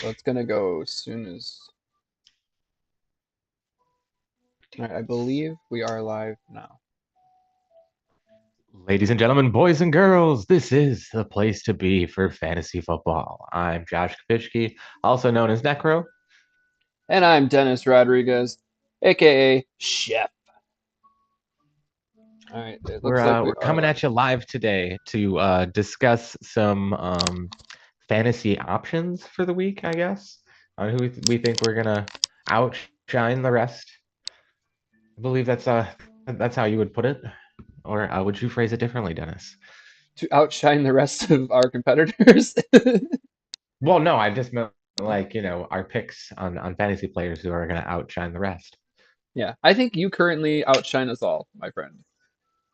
So it's gonna go as soon as. All right, I believe we are live now. Ladies and gentlemen, boys and girls, this is the place to be for fantasy football. I'm Josh Kapishke, also known as Necro. And I'm Dennis Rodriguez, aka Chef. All right, it We're looks like we we're are coming live. at you live today to discuss some fantasy options for the week, I guess. On who we think we're gonna outshine the rest. I believe that's how you would put it, or would you phrase it differently, Dennis? To outshine the rest of our competitors. Well, no, I just meant like our picks on fantasy players who are gonna outshine the rest. Yeah, I think you currently outshine us all, my friend.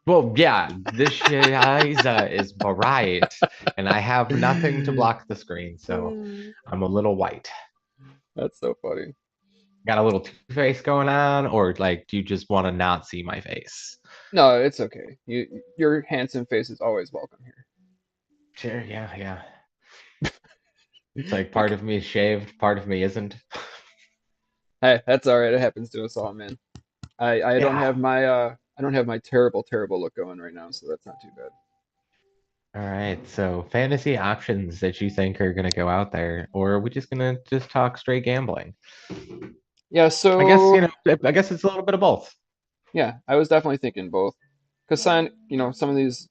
Well, yeah, this is bright, and I have nothing to block the screen, so I'm a little white. That's so funny. Got a little two-face going on, or like, do you just want to not see my face? No, it's okay. Your handsome face is always welcome here. Sure, yeah, yeah. It's like You're, part of me is shaved, part of me isn't. hey, that's all right. It happens to us all, man. I don't Yeah. have my I don't have my terrible look going right now, so that's not too bad. All right. So fantasy options that you think are gonna go out there, or are we just gonna just talk straight gambling? Yeah, I guess, so I guess it's a little bit of both. yeah, I was definitely thinking both. Because some of these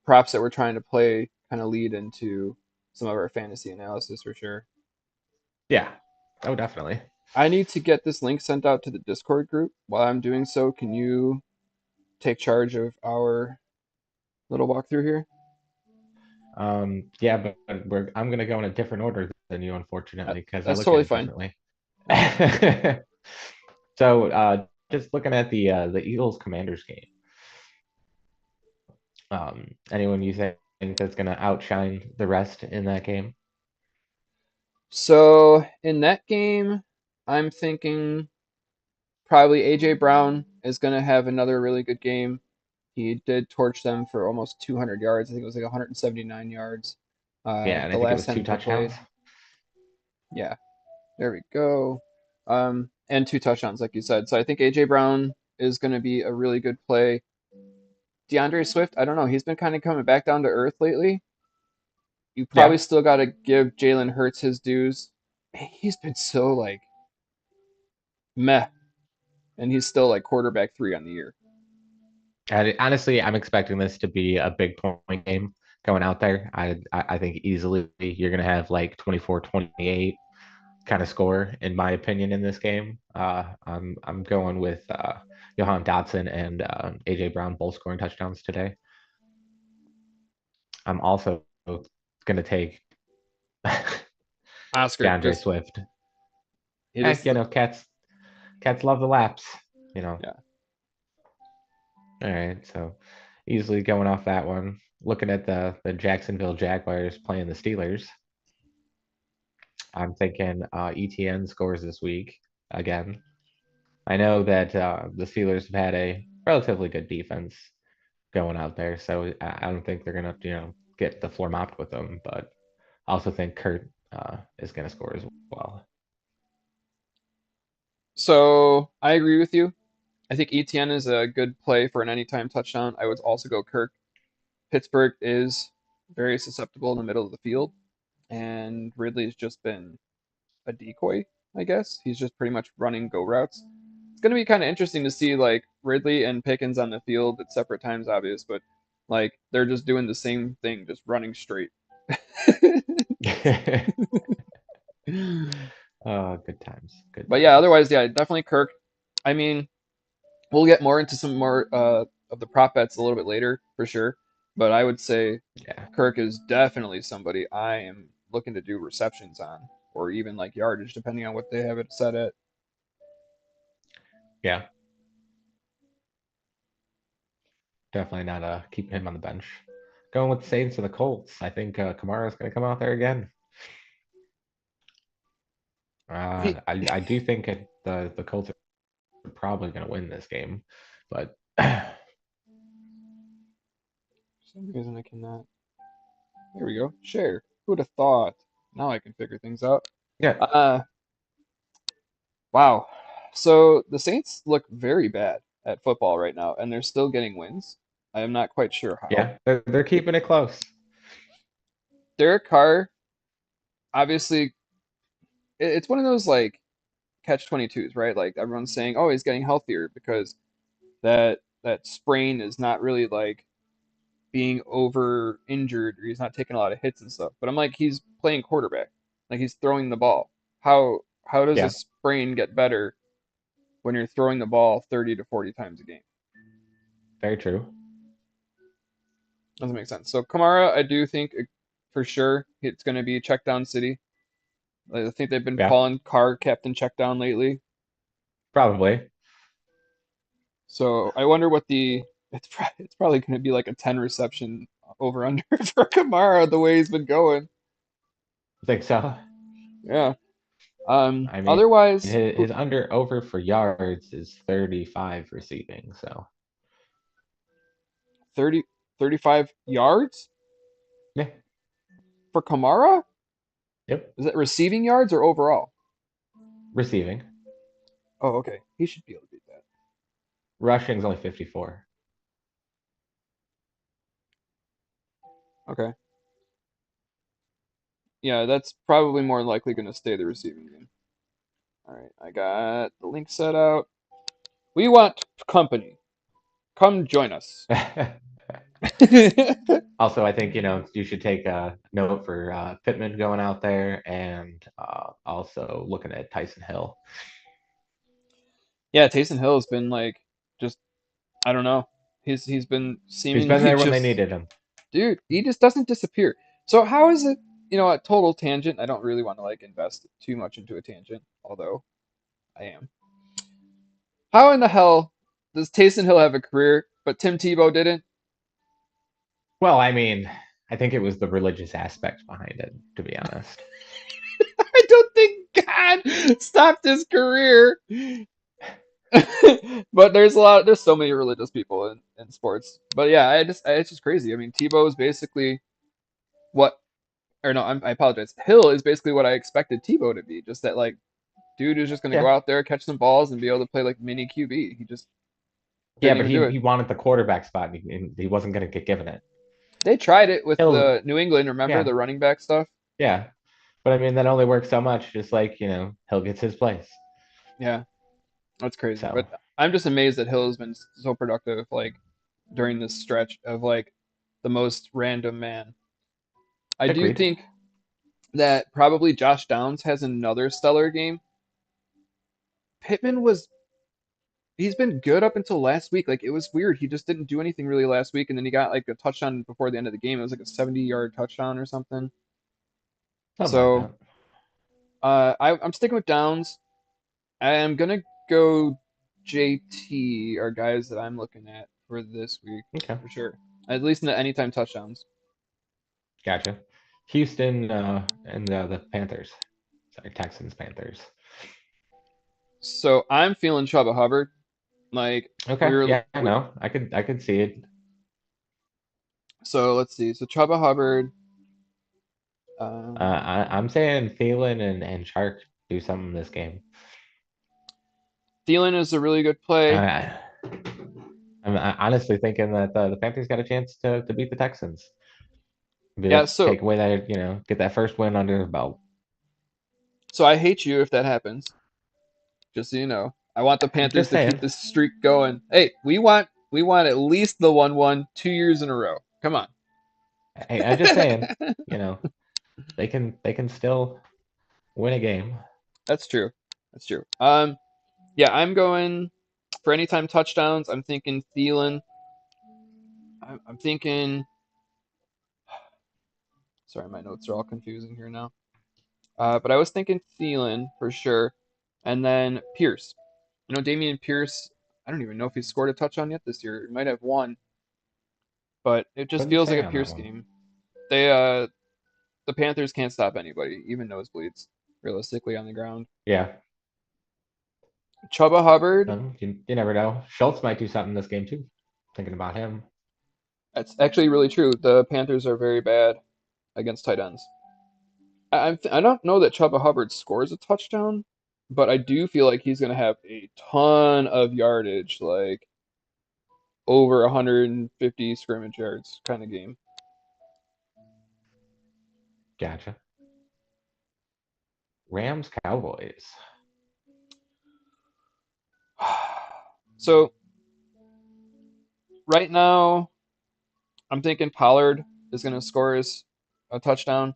props that we're trying to play kind of lead into some of our fantasy analysis for sure. Yeah. Oh, definitely. I need to get this link sent out to the Discord group. While I'm doing so, can you take charge of our little walkthrough here? Yeah, but I'm gonna go in a different order than you, unfortunately, because I That's look at totally it fine. differently. That's fine. So, just looking at the Eagles Commanders game, anyone you think that's gonna outshine the rest in that game? So in that game, I'm thinking probably AJ Brown is going to have another really good game. He did torch them for almost 200 yards. I think it was like 179 yards Yeah, and the I think it last was time two they touchdowns. played. Yeah, there we go. And two touchdowns, like you said. So I think AJ Brown is going to be a really good play. DeAndre Swift, I don't know. He's been kind of coming back down to earth lately. You probably Yeah, still got to give Jalen Hurts his dues. He's been so like meh, and he's still like quarterback three on the year. and honestly, I'm expecting this to be a big point game going out there. I think easily you're gonna have like 24-28 kind of score, in my opinion, in this game. I'm going with Johan Dotson and AJ Brown both scoring touchdowns today. I'm also going to take Oscar DeAndre just Swift. he just Cats love the laps. You know. yeah. All right, so easily going off that one. Looking at the Jacksonville Jaguars playing the Steelers, I'm thinking ETN scores this week again. I know that the Steelers have had a relatively good defense going out there, so I don't think they're gonna get the floor mopped with them. But I also think Kurt is gonna score as well. So I agree with you. I think ETN is a good play for an anytime touchdown. I would also go Kirk. Pittsburgh is very susceptible in the middle of the field, and Ridley's just been a decoy, I guess. He's just pretty much running go routes. It's going to be kind of interesting to see like Ridley and Pickens on the field at separate times, obvious, but like they're just doing the same thing, just running straight. Oh, good times, good But yeah, times. otherwise, yeah, definitely Kirk. I mean, we'll get more into some more of the prop bets a little bit later for sure. But I would say Yeah, Kirk is definitely somebody I am looking to do receptions on, or even like yardage, depending on what they have it set at. yeah, definitely not keeping him on the bench. Going with the Saints and the Colts. I think Kamara's gonna come out there again. I do think the Colts are probably gonna win this game, but For some reason I cannot. There we go. Share. Who'd have thought? Now I can figure things out. Yeah, Uh, wow. So the Saints look very bad at football right now, and they're still getting wins. I am not quite sure how. yeah, they're keeping it close. Derek Carr, obviously, it's one of those like catch 22s, right? Like everyone's saying, oh, he's getting healthier because that sprain is not really like being over injured or he's not taking a lot of hits and stuff. But I'm like, he's playing quarterback, like he's throwing the ball. How does a Yeah, sprain get better when you're throwing the ball 30 to 40 times a game? very true. Doesn't make sense. So Kamara, I do think for sure it's going to be check down city. I think they've been Yeah, calling Carr Captain Check Down lately. probably. So I wonder what it's probably going to be like a 10 reception over under for Kamara the way he's been going. I think so. Yeah. I mean, Otherwise, his under over for yards is 35 receiving. So 30, 35 yards yeah, for Kamara? yep, Is it receiving yards or overall? receiving. Oh, okay. He should be able to beat that. Rushing's only 54. Okay. Yeah, that's probably more likely going to stay the receiving game. All right, I got the link set out. We want company. Come join us. Also, I think you should take a note for Pittman going out there, and also looking at Tyson Hill. Yeah, Taysom Hill has been like just I don't know. He's been He's been seemingly there when they just needed him. dude, he just doesn't disappear. So how is it, a total tangent? I don't really want to like invest too much into a tangent, although I am. How in the hell does Taysom Hill have a career, but Tim Tebow didn't? Well, I mean, I think it was the religious aspect behind it, to be honest. I don't think God stopped his career. But there's so many religious people in sports. But yeah, it's just crazy. I mean, Tebow is basically what, or no, I apologize. Hill is basically what I expected Tebow to be. Just that like dude who's just gonna go Yeah, out there, catch some balls, and be able to play like mini QB. He just yeah, didn't but even do he it. he wanted the quarterback spot, and he wasn't going to get given it. They tried it with Hill, the New England. Remember yeah, the running back stuff? yeah, but I mean that only works so much. Just like Hill gets his place. Yeah, that's crazy. So But I'm just amazed that Hill has been so productive, like during this stretch of like the most random man. I do agreed. think that probably Josh Downs has another stellar game. Pittman was he's been good up until last week. Like it was weird. He just didn't do anything really last week, and then he got like a touchdown before the end of the game. It was like a 70-yard touchdown or something. Something like So that. I'm sticking with Downs. I'm gonna go JT are guys that I'm looking at for this week Okay, for sure. At least in the anytime touchdowns. gotcha. Houston and the Panthers. Sorry, Texans, Panthers. So I'm feeling Chuba Hubbard. Like Okay, yeah, I know. I could see it. so let's see. So Chuba Hubbard. I'm saying Thielen and Shark do something in this game. Thielen is a really good play. Uh, I'm honestly thinking that the Panthers got a chance to beat the Texans. Be able Yeah. to take away that, get that first win under the belt. So I hate you if that happens. Just so you know, I want the Panthers Just to keep saying. this streak going. Hey, we want at least the 1-1 2 years in a row. Come on. Hey, I'm just saying. You know, they can still win a game. That's true. That's true. Yeah, I'm going for anytime touchdowns. I'm thinking Thielen. I'm thinking. Sorry, my notes are all confusing here now. But I was thinking Thielen for sure, and then Pierce. Damian Pierce. I don't even know if he's scored a touchdown yet this year. He might have one, but it just Couldn't feels like say a on that Pierce one. game. They the Panthers can't stop anybody, even nosebleeds, realistically on the ground. Yeah. Chuba Hubbard. You never know. Schultz might do something this game too. Thinking about him. That's actually really true. The Panthers are very bad against tight ends. I don't know that Chuba Hubbard scores a touchdown, but I do feel like he's going to have a ton of yardage, like over 150 scrimmage yards kind of game. Gotcha. Rams Cowboys. So right now, I'm thinking Pollard is going to score us a touchdown,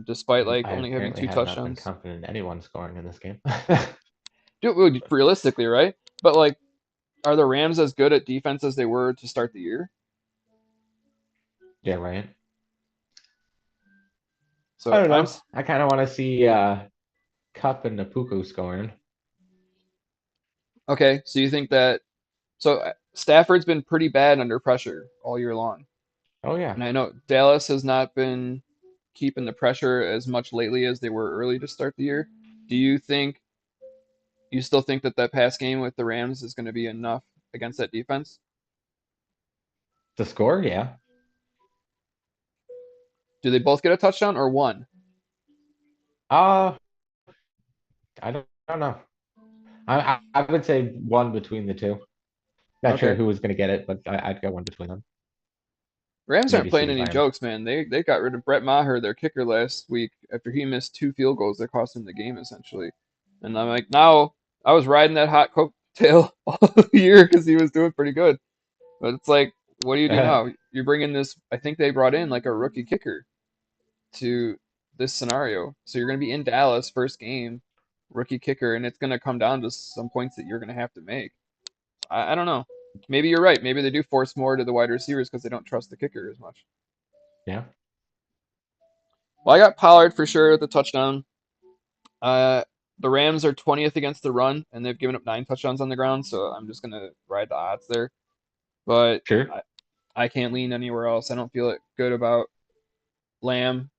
despite like I only having apparently two have not been touchdowns. confident in anyone scoring in this game. Dude, realistically, right? But like, are the Rams as good at defense as they were to start the year? Yeah, right. I So don't know. I kind of want to see Cup and Napuku scoring. okay. So you think that Stafford's been pretty bad under pressure all year long, Oh yeah. and I know Dallas has not been keeping the pressure as much lately as they were early to start the year. Do you still think that that pass game with the Rams is going to be enough against that defense? The score, yeah. Do they both get a touchdown or one? Uh, I don't know. I would say one between the two. Not sure Okay. who was going to get it, but I'd go one between them. Rams aren't Maybe playing CeeDee any Lamb. jokes, man. They got rid of Brett Maher, their kicker, last week after he missed two field goals that cost him the game essentially. And I'm like, now I was riding that hot coattail all year because he was doing pretty good. But it's like, what do you do now? You bring in this. I think they brought in like a rookie kicker to this scenario. So you're going to be in Dallas first game, rookie kicker, and it's going to come down to some points that you're going to have to make. I don't know. Maybe you're right. Maybe they do force more to the wide receivers because they don't trust the kicker as much. Yeah, Well, I got Pollard for sure at the touchdown. Uh, the Rams are 20th against the run, and they've given up 9 touchdowns on the ground, so I'm just gonna ride the odds there. But sure. I can't lean anywhere else. I don't feel it good about Lamb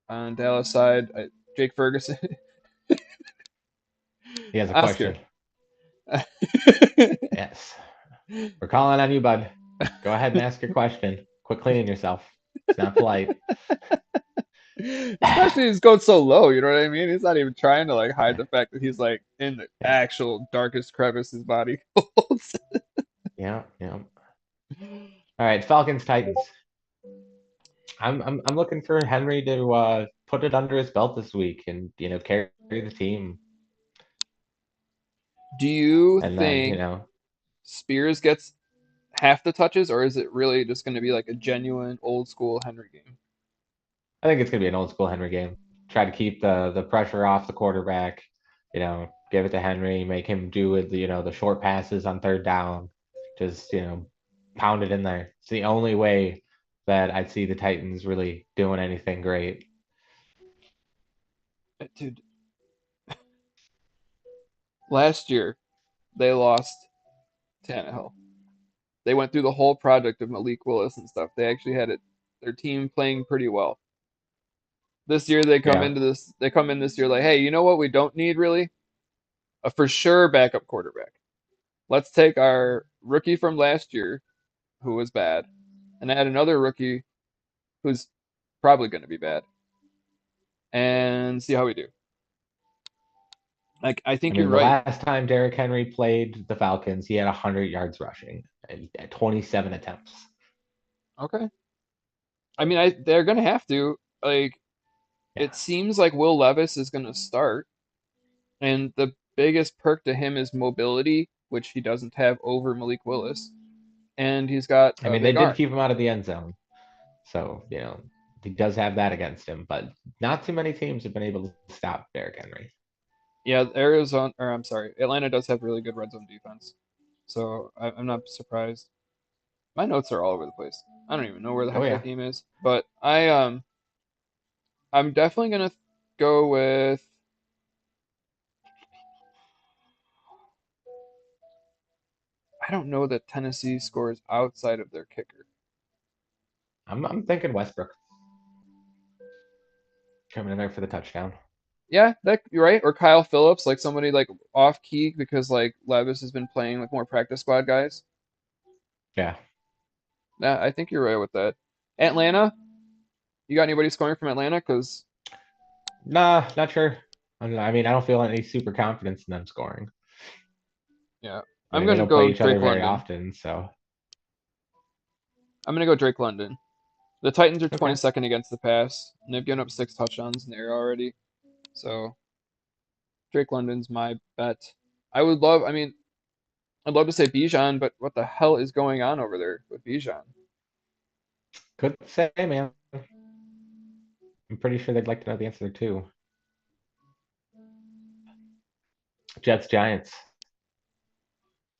on Dallas side. Jake Ferguson, He has a Oscar. question. Yes. We're calling on you, bud. Go ahead and ask your question. Quit cleaning yourself. It's not polite. Especially he's going so low, you know what I mean? He's not even trying to like hide Yeah, the fact that he's like in the yeah, actual darkest crevice his body holds. yeah, yeah. All right, Falcons Titans. I'm looking for Henry to put it under his belt this week and carry the team. Do you And then, think Spears gets half the touches, or is it really just going to be like a genuine old school Henry game? I think it's gonna be an old school Henry game. Try to keep the pressure off the quarterback, give it to Henry, make him do with the short passes on third down. Just, pound it in there. It's the only way that I'd see the Titans really doing anything great. Dude, last year they lost Tannehill. They went through the whole project of Malik Willis and stuff. They actually had their team playing pretty well. This year Yeah. they come in this year like, hey, you know what we don't need really? A for sure backup quarterback. Let's take our rookie from last year, who was bad, and add another rookie who's probably going to be bad, and see how we do. Like, I I think you're mean, the right. last time Derrick Henry played the Falcons, he had 100 yards rushing and 27 attempts. Okay. I mean, they're going to have to. Like, it Yeah. seems like Will Levis is going to start, and the biggest perk to him is mobility, which he doesn't have over Malik Willis, and he's got I a mean, they big did arm. keep him out of the end zone. So, he does have that against him, but not too many teams have been able to stop Derrick Henry. Yeah, Arizona, or I'm sorry, Atlanta does have really good red zone defense, so I'm not surprised. My notes are all over the place. I don't even know where the Oh heck that yeah. game is, but I'm definitely gonna go with. I don't know that Tennessee scores outside of their kicker. I'm thinking Westbrook coming in there for the touchdown. Yeah, that you're right. Or Kyle Phillips, like somebody like off key because like Levis has been playing with more practice squad guys. Yeah. Yeah, I think you're right with that. Atlanta, you got anybody scoring from Atlanta? Because Nah, not sure. I mean, I don't feel any super confidence in them scoring. Yeah, I I'm mean, they gonna don't play go each other Drake very London. often, so I'm gonna go Drake London. The Titans are okay. 22nd against the pass, and they've given up 6 touchdowns in the air already. So Drake London's my bet. I mean, I'd love to say Bijan, but what the hell is going on over there with Bijan? Couldn't say, man. I'm pretty sure they'd like to know the answer too. Jets, Giants.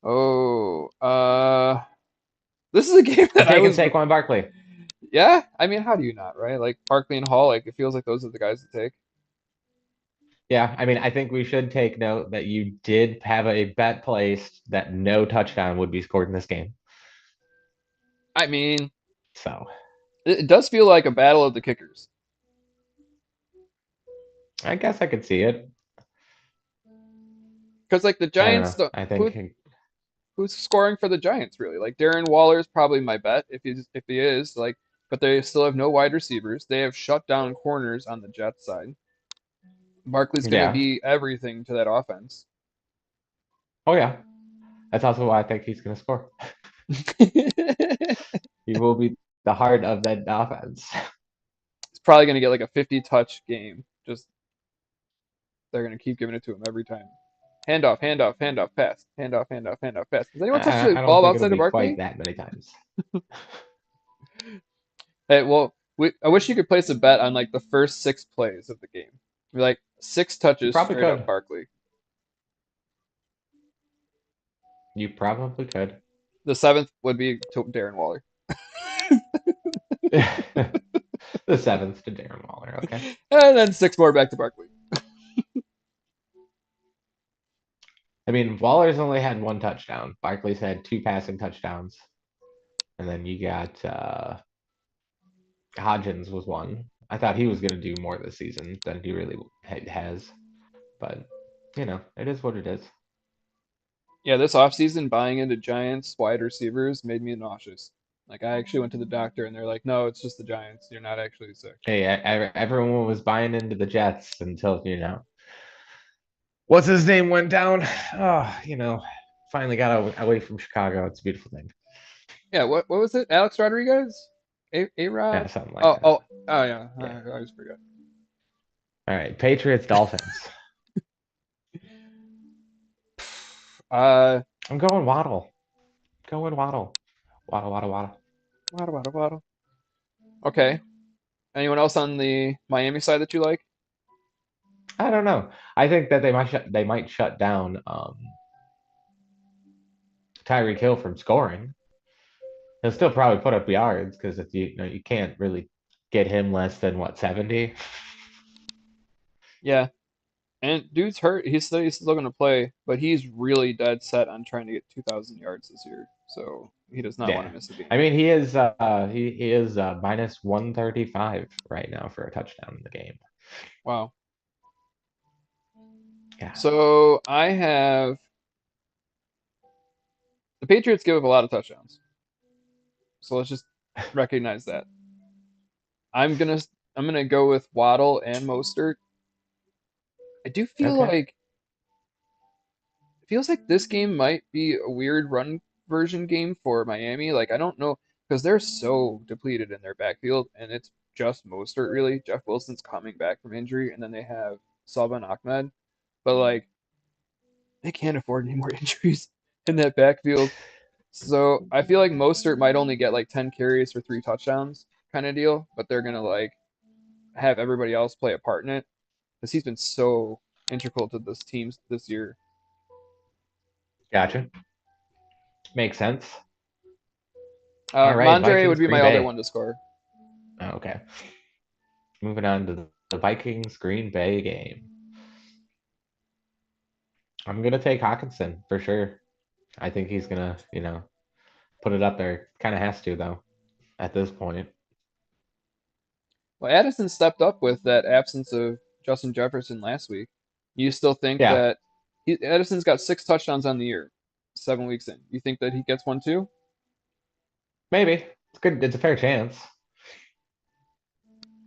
Oh, this is a game I'm that I taking was, Saquon Barkley. yeah. I mean, how do you not, right? Like Barkley and Hall, like it feels like those are the guys to take. Yeah, I mean, I think we should take note that you did have a bet placed that no touchdown would be scored in this game. I mean, So it does feel like a battle of the kickers I guess I could see it. because like the I don't Giants, know. I who think, who's scoring for the Giants really? Like Darren Waller is probably my bet if he is like, but they still have no wide receivers. They have shut down corners on the Jets side. Barkley's gonna yeah. be everything to that offense. Oh, yeah. That's also why I think he's going to score. He's He will be the heart of that offense. probably gonna get like a 50 touch game. Just they're gonna keep giving it to him every time. Handoff, handoff, handoff, pass. Handoff, handoff, handoff, pass. Has anyone touched the I don't ball think it'll outside of be quite Barkley? that many times. Hey, well, I wish you could place a bet on like the first 6 plays of the game. Be like 6 touches Probably straight up could. Barkley. You probably could. The seventh would be to Darren Waller, The seventh to Darren Waller. Okay. and then 6 more back to Barkley. I mean, Waller's only had one touchdown. Barkley's had two passing touchdowns. And then you got Hodgins was one. I thought he was going to do more this season than he really has. But, it is what it is. Yeah, this offseason buying into Giants wide receivers made me nauseous. Like I actually went to the doctor and they're like, "No, it's just the Giants. You're not actually sick." Hey, everyone was buying into the Jets until, what's his name went down. Oh, finally got away from Chicago. It's a beautiful thing. Yeah, what was it? Alex Rodriguez? A Yeah, Rod? something like Oh, that. oh yeah. Yeah. I always forget. All right. Patriots, Dolphins. Uh, I'm going Waddle. Going Waddle. Waddle, Waddle, Waddle. waddle. Okay. Anyone else on the Miami side that you like? I don't know. I think that they might shut down Tyreek Hill from scoring. He'll still probably put up yards because if you can't really get him less than what 70. Yeah. And dude's hurt. He's still gonna play, but he's really dead set on trying to get 2,000 yards this year. So he does not want Yeah, to miss a I game. mean he is minus 135 right now for a touchdown in the game. Wow. Yeah, So I have the Patriots give up a lot of touchdowns. So let's just recognize that. I'm gonna I'm gonna go with Waddle and Mostert. I do feel okay. like it feels like this game might be a weird run version game for Miami. Like I don't know because they're so depleted in their backfield, and it's just Mostert really. Jeff Wilson's coming back from injury, and then they have Salvan Ahmed, but like they can't afford any more injuries in that backfield. So I feel like Mostert might only get like 10 carries for 3 touchdowns kind of deal, but they're gonna like have everybody else play a part in it because he's been so integral to this team this year. Gotcha. Makes sense. All right, Mondre would Vikings, be my Green other Bay. one to score. Okay, moving on to the Vikings, Green Bay game. I'm gonna take Hawkinson for sure. I think he's gonna, put it up there. Kind of has to though at this point. Well, Addison stepped up with that absence of Justin Jefferson last week. You still think Yeah, that Addison's got 6 touchdowns on the year, 7 weeks in. You think that he gets one too? maybe it's good. It's a fair chance.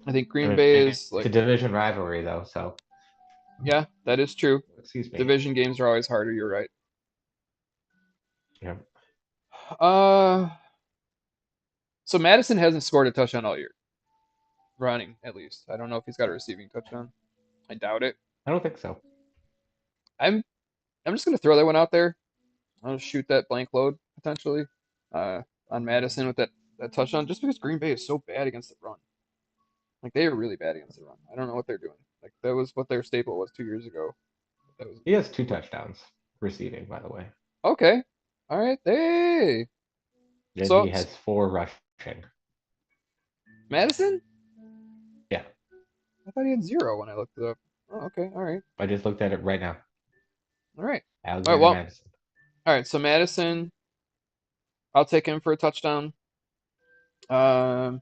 I think I Green mean, Bay is it's a like, division rivalry though, so yeah, that is true. excuse me. Division games are always harder. You're right. Yeah, Uh, so Madison hasn't scored a touchdown all year, running at least. I don't know if he's got a receiving touchdown. I doubt it. I don't think so. I'm I'm just gonna throw that one out there. I'll shoot that blank load potentially uh, on Madison with that touchdown, just because Green Bay is so bad against the run. Like they are really bad against the run. I don't know what they're doing. Like that was what their staple was 2 years ago. That was He has two touchdowns receiving, by the way. okay. All right. Hey. And So he has four rushing. Madison? Yeah, I thought he had zero when I looked it up. Oh, okay. All right. I just looked at it right now. All right. All right. Alexander Well. Madison. All right. So Madison, I'll take him for a touchdown. Um,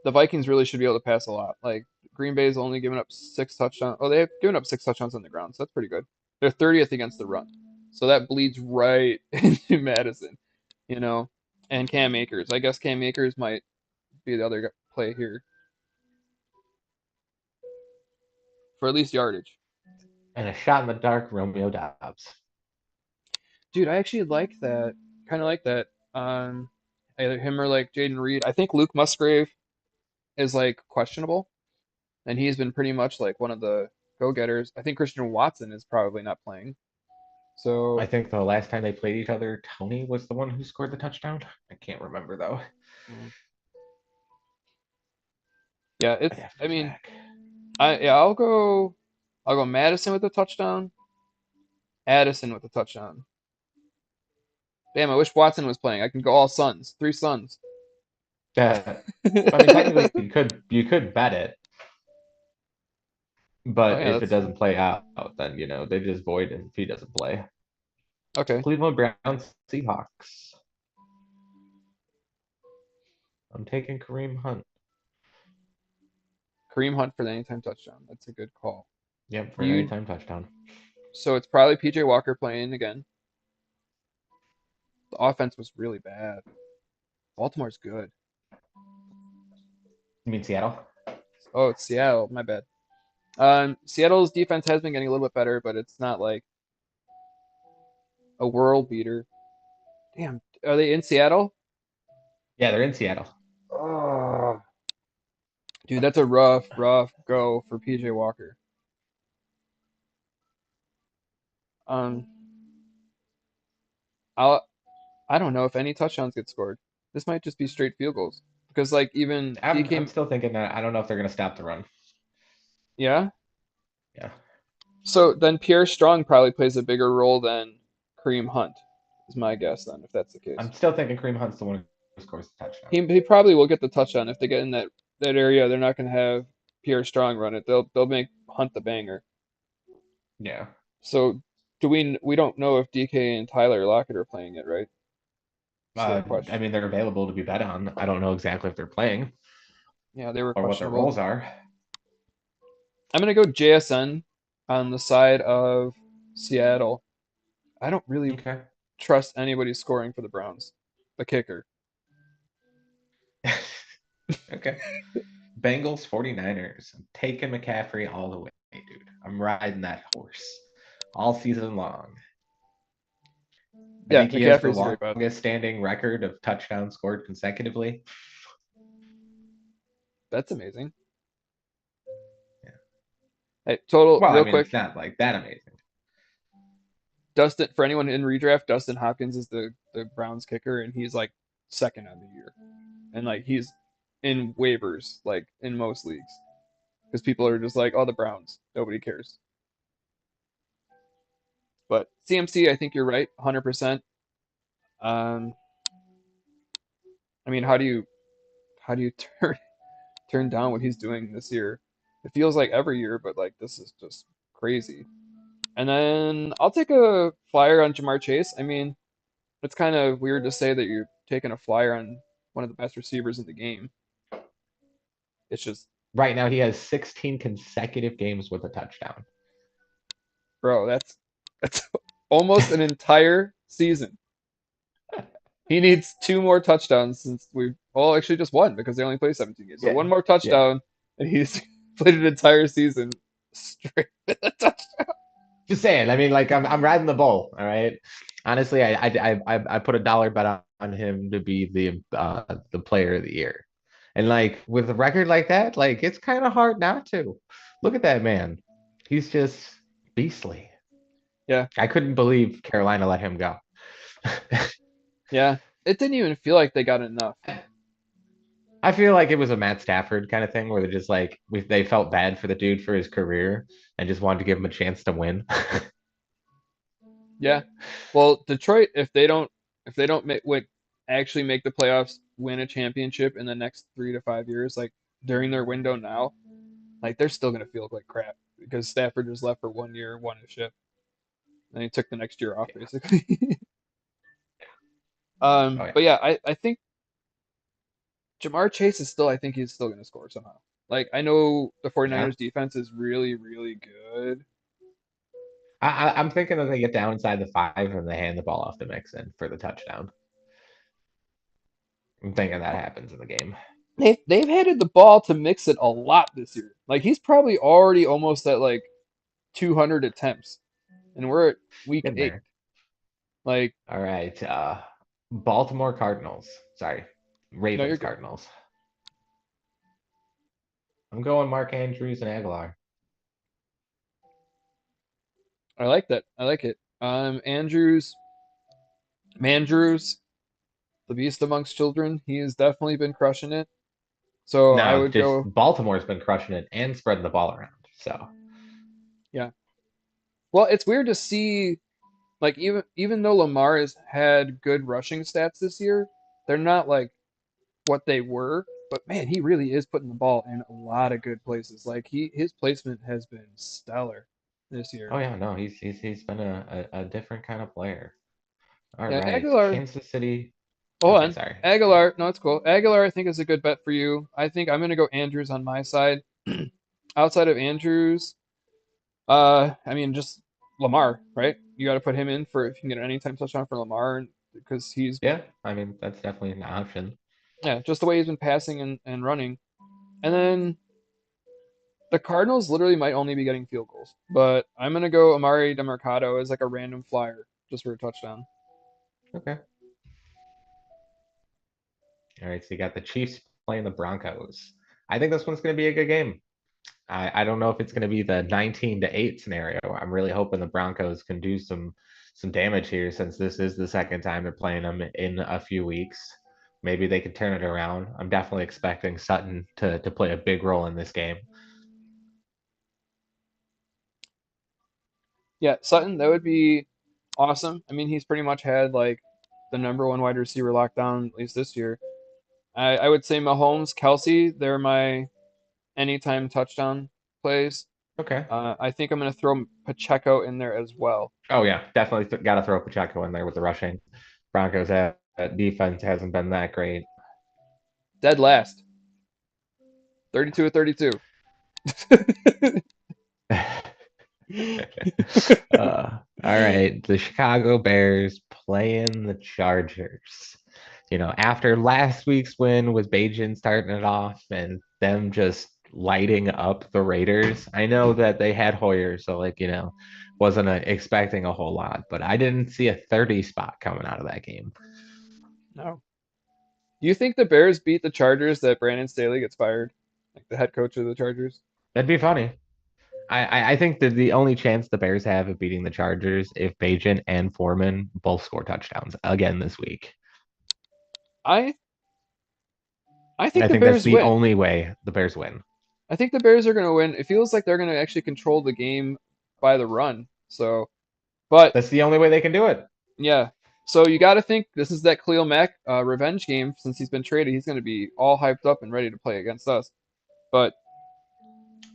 the Vikings really should be able to pass a lot. Like Green Bay's only given up 6 touchdowns. Oh, they have given up 6 touchdowns on the ground, so that's pretty good. They're 30th against the run, so that bleeds right into Madison, you know. And Cam Akers. I guess Cam Akers might be the other play here for at least yardage. And a shot in the dark, Romeo Dobbs. Dude, I actually like that. Kind of like that. Either him or like Jaden Reed. I think Luke Musgrave is like questionable, and he's been pretty much like one of the go-getters. I think Christian Watson is probably not playing. I So think the last time they played each other, Tony was the one who scored the touchdown. I can't remember though. mm, yeah, I'd it's. have to I go mean, back. I'll go Madison with a touchdown. Addison with a touchdown. Damn, I wish Watson was playing. I can go all Suns, 3 Suns. I mean, technically, you could bet it, Oh but yeah, if it that's doesn't play out, then they just void it if he doesn't play. okay. Cleveland Browns, Seahawks. I'm taking Kareem Hunt. Kareem Hunt for the anytime touchdown. That's a good call. Yep, for an You anytime touchdown. so it's probably PJ Walker playing again. The offense was really bad. Baltimore's good. You mean Seattle? Oh, it's Seattle. My bad. Seattle's defense has been getting a little bit better, but it's not like a world beater. Damn, are they in Seattle? Yeah, they're in Seattle. Oh, dude, that's a rough go for PJ Walker. Um, I'll, I don't know if any touchdowns get scored. This might just be straight field goals because like even I'm DK, still thinking that I don't know if they're gonna stop the run. yeah. Yeah, So then Pierre Strong probably plays a bigger role than Kareem Hunt, is my guess then, if that's the case. I'm still thinking Kareem Hunt's the one who scores the touchdown. He probably will get the touchdown if they get in that area. They're not going to have Pierre Strong run it. They'll make Hunt the banger. Yeah. So we don't know if DK and Tyler Lockett are playing it, right? Still a I question. mean, they're available to be bet on. I don't know exactly if they're playing Yeah, they were or what their questionable. roles are. I'm gonna go JSN on the side of Seattle. I don't really Okay. trust anybody scoring for the Browns. The kicker. Okay. Bengals 49ers. I'm taking McCaffrey all the way, dude. I'm riding that horse all season long. I Yeah, think he has the McCaffrey's very bad. longest standing record of touchdowns scored consecutively. That's amazing. Yeah. Hey, total Well, I real mean, quick. it's not like that amazing. Dustin, for anyone in redraft, Dustin Hopkins is the Browns kicker, and he's like second on the year, and like he's in waivers like in most leagues because people are just like, oh, the Browns, nobody cares. But CMC, I think you're right, 100%. Um, I mean, how do you turn down what he's doing this year? It feels like every year, but like this is just crazy. And then I'll take a flyer on Jamar Chase. I mean, it's kind of weird to say that you're taking a flyer on one of the best receivers in the game. It's just, Right now, he has 16 consecutive games with a touchdown. bro, that's almost an entire season. He needs two more touchdowns since we've well actually just one because they only play 17 games. So Yeah, one more yeah. touchdown and he's played an entire season straight with a touchdown. Just saying. I mean, like I'm riding the bull. All right. Honestly, I put a dollar bet on him to be the player of the year, and like with a record like that, like it's kind of hard not to. Look at that man. He's just beastly. Yeah, I couldn't believe Carolina let him go. yeah. It didn't even feel like they got enough. I feel like it was a Matt Stafford kind of thing where they're just like they felt bad for the dude for his career and just wanted to give him a chance to win. Yeah. Well, Detroit, if they don't actually make the playoffs, win a championship in the next 3 to 5 years, like during their window now, like they're still gonna feel like crap because Stafford just left for 1 year, won a ship, and he took the next year off basically. Oh yeah. But yeah, I think Jamar Chase is still, I think he's still gonna score somehow. Like I know the Yeah. 49ers defense is really, really good. I'm thinking that they get down inside the 5 and they hand the ball off to Mixon for the touchdown. I'm thinking that happens in the game. They've handed the ball to Mixon a lot this year. Like he's probably already almost at like 200 attempts, and we're at week Getting 8. there. Like, All right. Baltimore Cardinals. Sorry. no, you're Ravens good. Cardinals. I'm going Mark Andrews and Aguilar. I like that. I like it. Andrews, Mandrews, the beast amongst children. He has definitely been crushing it. So I No, would just go, Baltimore's been crushing it and spreading the ball around. So yeah. Well, it's weird to see like even though Lamar has had good rushing stats this year, they're not like what they were. But man, he really is putting the ball in a lot of good places. Like his placement has been stellar this oh year. yeah, no, he's been a different kind of player. All Yeah, right. Aguilar. Kansas City. Hold Okay, on, sorry. Go ahead. Aguilar. No, it's cool. Aguilar, I think is a good bet for you. I think I'm gonna go Andrews on my side. Outside of Andrews, I mean just Lamar, right? You got to put him in for if you can get an anytime touchdown for Lamar because he's Yeah, I mean that's definitely an option. yeah, just the way he's been passing and running. And then the Cardinals literally might only be getting field goals, but I'm gonna go Amari DeMarcado as like a random flyer just for a touchdown. Okay. All right, so you got the Chiefs playing the Broncos. I think this one's going to be a good game. I don't know if it's going to be the 19-8 scenario. I'm really hoping the Broncos can do some damage here since this is the second time they're playing them in a few weeks. Maybe they can turn it around. I'm definitely expecting Sutton to play a big role in this game. Yeah, Sutton, that would be awesome. I mean, he's pretty much had like the number one wide receiver lockdown at least this year. I would say Mahomes, Kelsey, they're my anytime touchdown plays. Okay. I think I'm going to throw Pacheco in there as well. Oh yeah, definitely got to throw Pacheco in there with the rushing. Broncos have, defense hasn't been that great. Dead last, 32 of 32. All right, the Chicago Bears playing the Chargers. You know, after last week's win with Bajan starting it off and them just lighting up the Raiders. I know that they had Hoyer, so like, wasn't expecting a whole lot, but I didn't see a 30 spot coming out of that game. No. Do you think the Bears beat the Chargers that Brandon Staley gets fired? Like the head coach of the Chargers? That'd be funny. I think that the only chance the Bears have of beating the Chargers if Bajan and Foreman both score touchdowns again this week. I I think I the think that's Bears the win. only way the Bears win. I think the Bears are going to win. It feels like they're going to actually control the game by the run. So, but That's the only way they can do it. yeah. So you got to think this is that Khalil Mack revenge game. Since he's been traded, he's going to be all hyped up and ready to play against us. But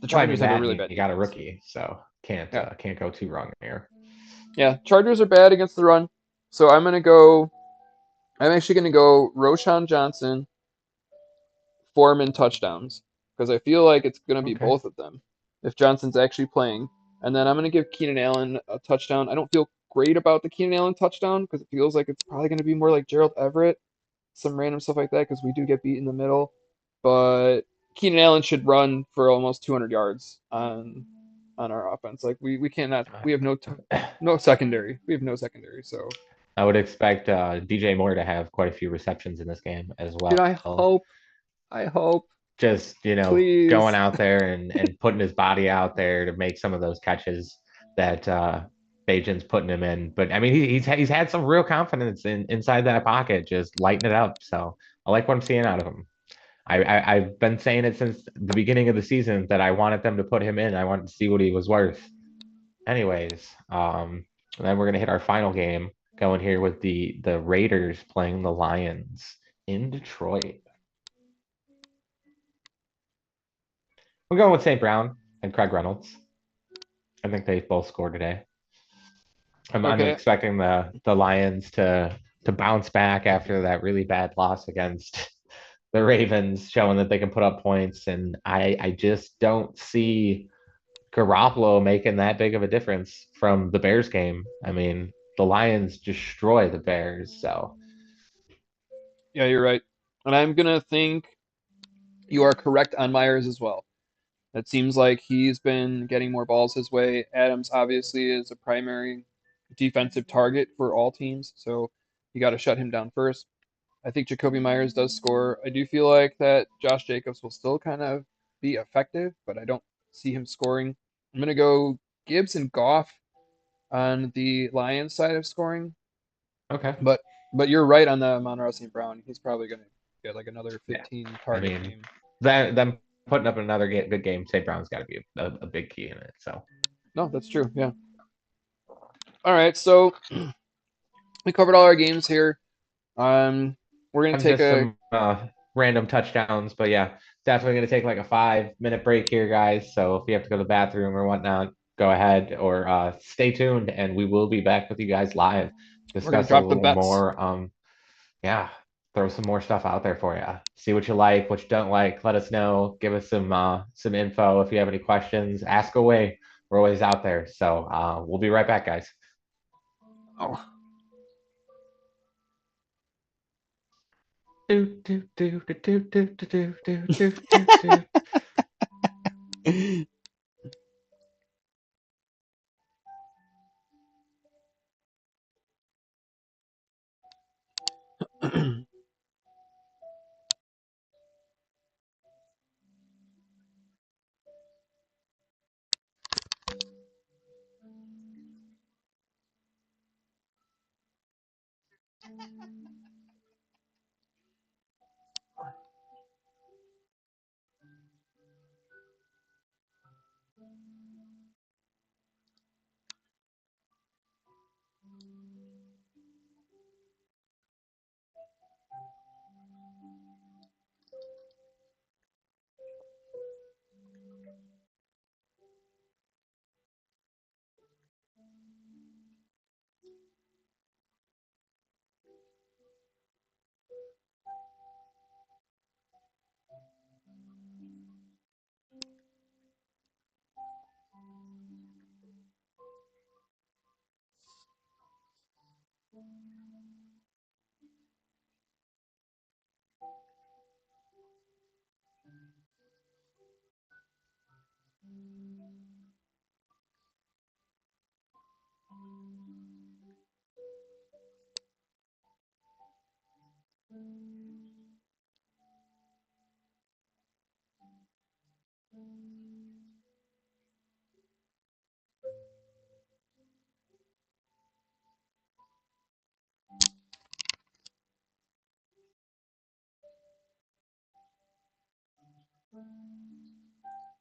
the Well, I Chargers mean have a that, and really you bad got a defense. rookie, so can't Yeah, can't go too wrong here. yeah. Chargers are bad against the run. So I'm going to go. I'm actually going to go Roshan Johnson, Foreman touchdowns because I feel like it's going to be Okay. both of them if Johnson's actually playing. And then I'm going to give Keenan Allen a touchdown. I don't feel great about the Keenan Allen touchdown because it feels like it's probably going to be more like Gerald Everett, some random stuff like that because we do get beat in the middle. But Keenan Allen should run for almost 200 yards on our offense. Like we cannot we have no secondary. We have no secondary. So I would expect DJ Moore to have quite a few receptions in this game as dude, well. I hope, Just, going please. out there and putting his body out there to make some of those catches that Bajan's putting him in. But I mean, he's had some real confidence inside that pocket, just lighting it up. So I like what I'm seeing out of him. I've been saying it since the beginning of the season that I wanted them to put him in. I wanted to see what he was worth. Anyways, then we're gonna hit our final game going here with the Raiders playing the Lions in Detroit. We're going with St. Brown and Craig Reynolds. I think they both scored today. I'm Okay. expecting the Lions to bounce back after that really bad loss against the Ravens, showing that they can put up points. And I just don't see Garoppolo making that big of a difference from the Bears game. I mean, the Lions destroy the Bears. So Yeah, you're right. And I'm gonna think you are correct on Myers as well. It seems like he's been getting more balls his way. Adams obviously is a primary defensive target for all teams, so you got to shut him down first. I think Jacoby Myers does score. I do feel like that Josh Jacobs will still kind of be effective, but I don't see him scoring. I'm going to go Gibbs and Goff on the Lions side of scoring, okay, but you're right on the Monroe St. Brown. He's probably going to get like another yeah. 15 I target mean, game. them putting up another good game. St. Brown's got to be a big key in it. So No, that's true. Yeah. All right, so we covered all our games here. We're gonna and take just a some random touchdowns. But yeah, definitely going to take like a 5 minute break here, guys. So if you have to go to the bathroom or whatnot, go ahead or stay tuned, and we will be back with you guys live, we're gonna discuss a drop the little bets. more. Yeah, throw some more stuff out there for you. See what you like, what you don't like. Let us know. Give us some info if you have any questions. Ask away. We're always out there. So we'll be right back, guys. Oh. Do do do do do do do do do do do.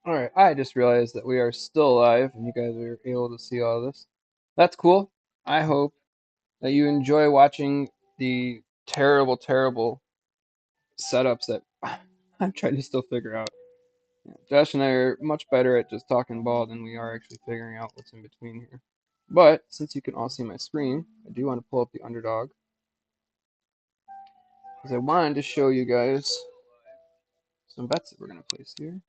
All right, I just realized that we are still live and you guys are able to see all this. That's cool. I hope that you enjoy watching the terrible, terrible setups that I'm trying to still figure out. Yeah, Josh and I are much better at just talking ball than we are actually figuring out what's in between here. But since you can all see my screen, I do want to pull up the underdog because I wanted to show you guys some bets that we're going to place here.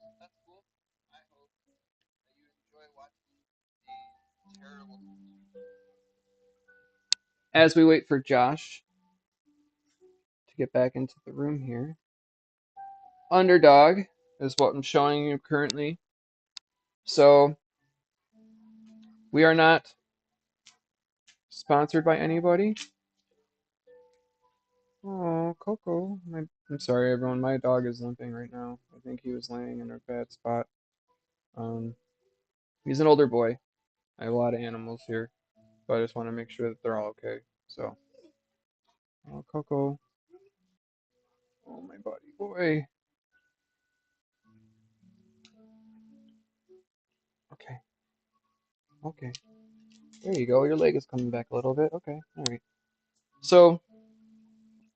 as we wait for Josh to get back into the room here, Underdog is what I'm showing you currently. So we are not sponsored by anybody. Oh, Coco. I'm sorry, everyone. My dog is limping right now. I think he was laying in a bad spot. Um, he's an older boy. I have a lot of animals here, but I just want to make sure that they're all okay. So, oh, Coco. Oh, my buddy boy. Okay, okay. There you go. Your leg is coming back a little bit. Okay, all right. So,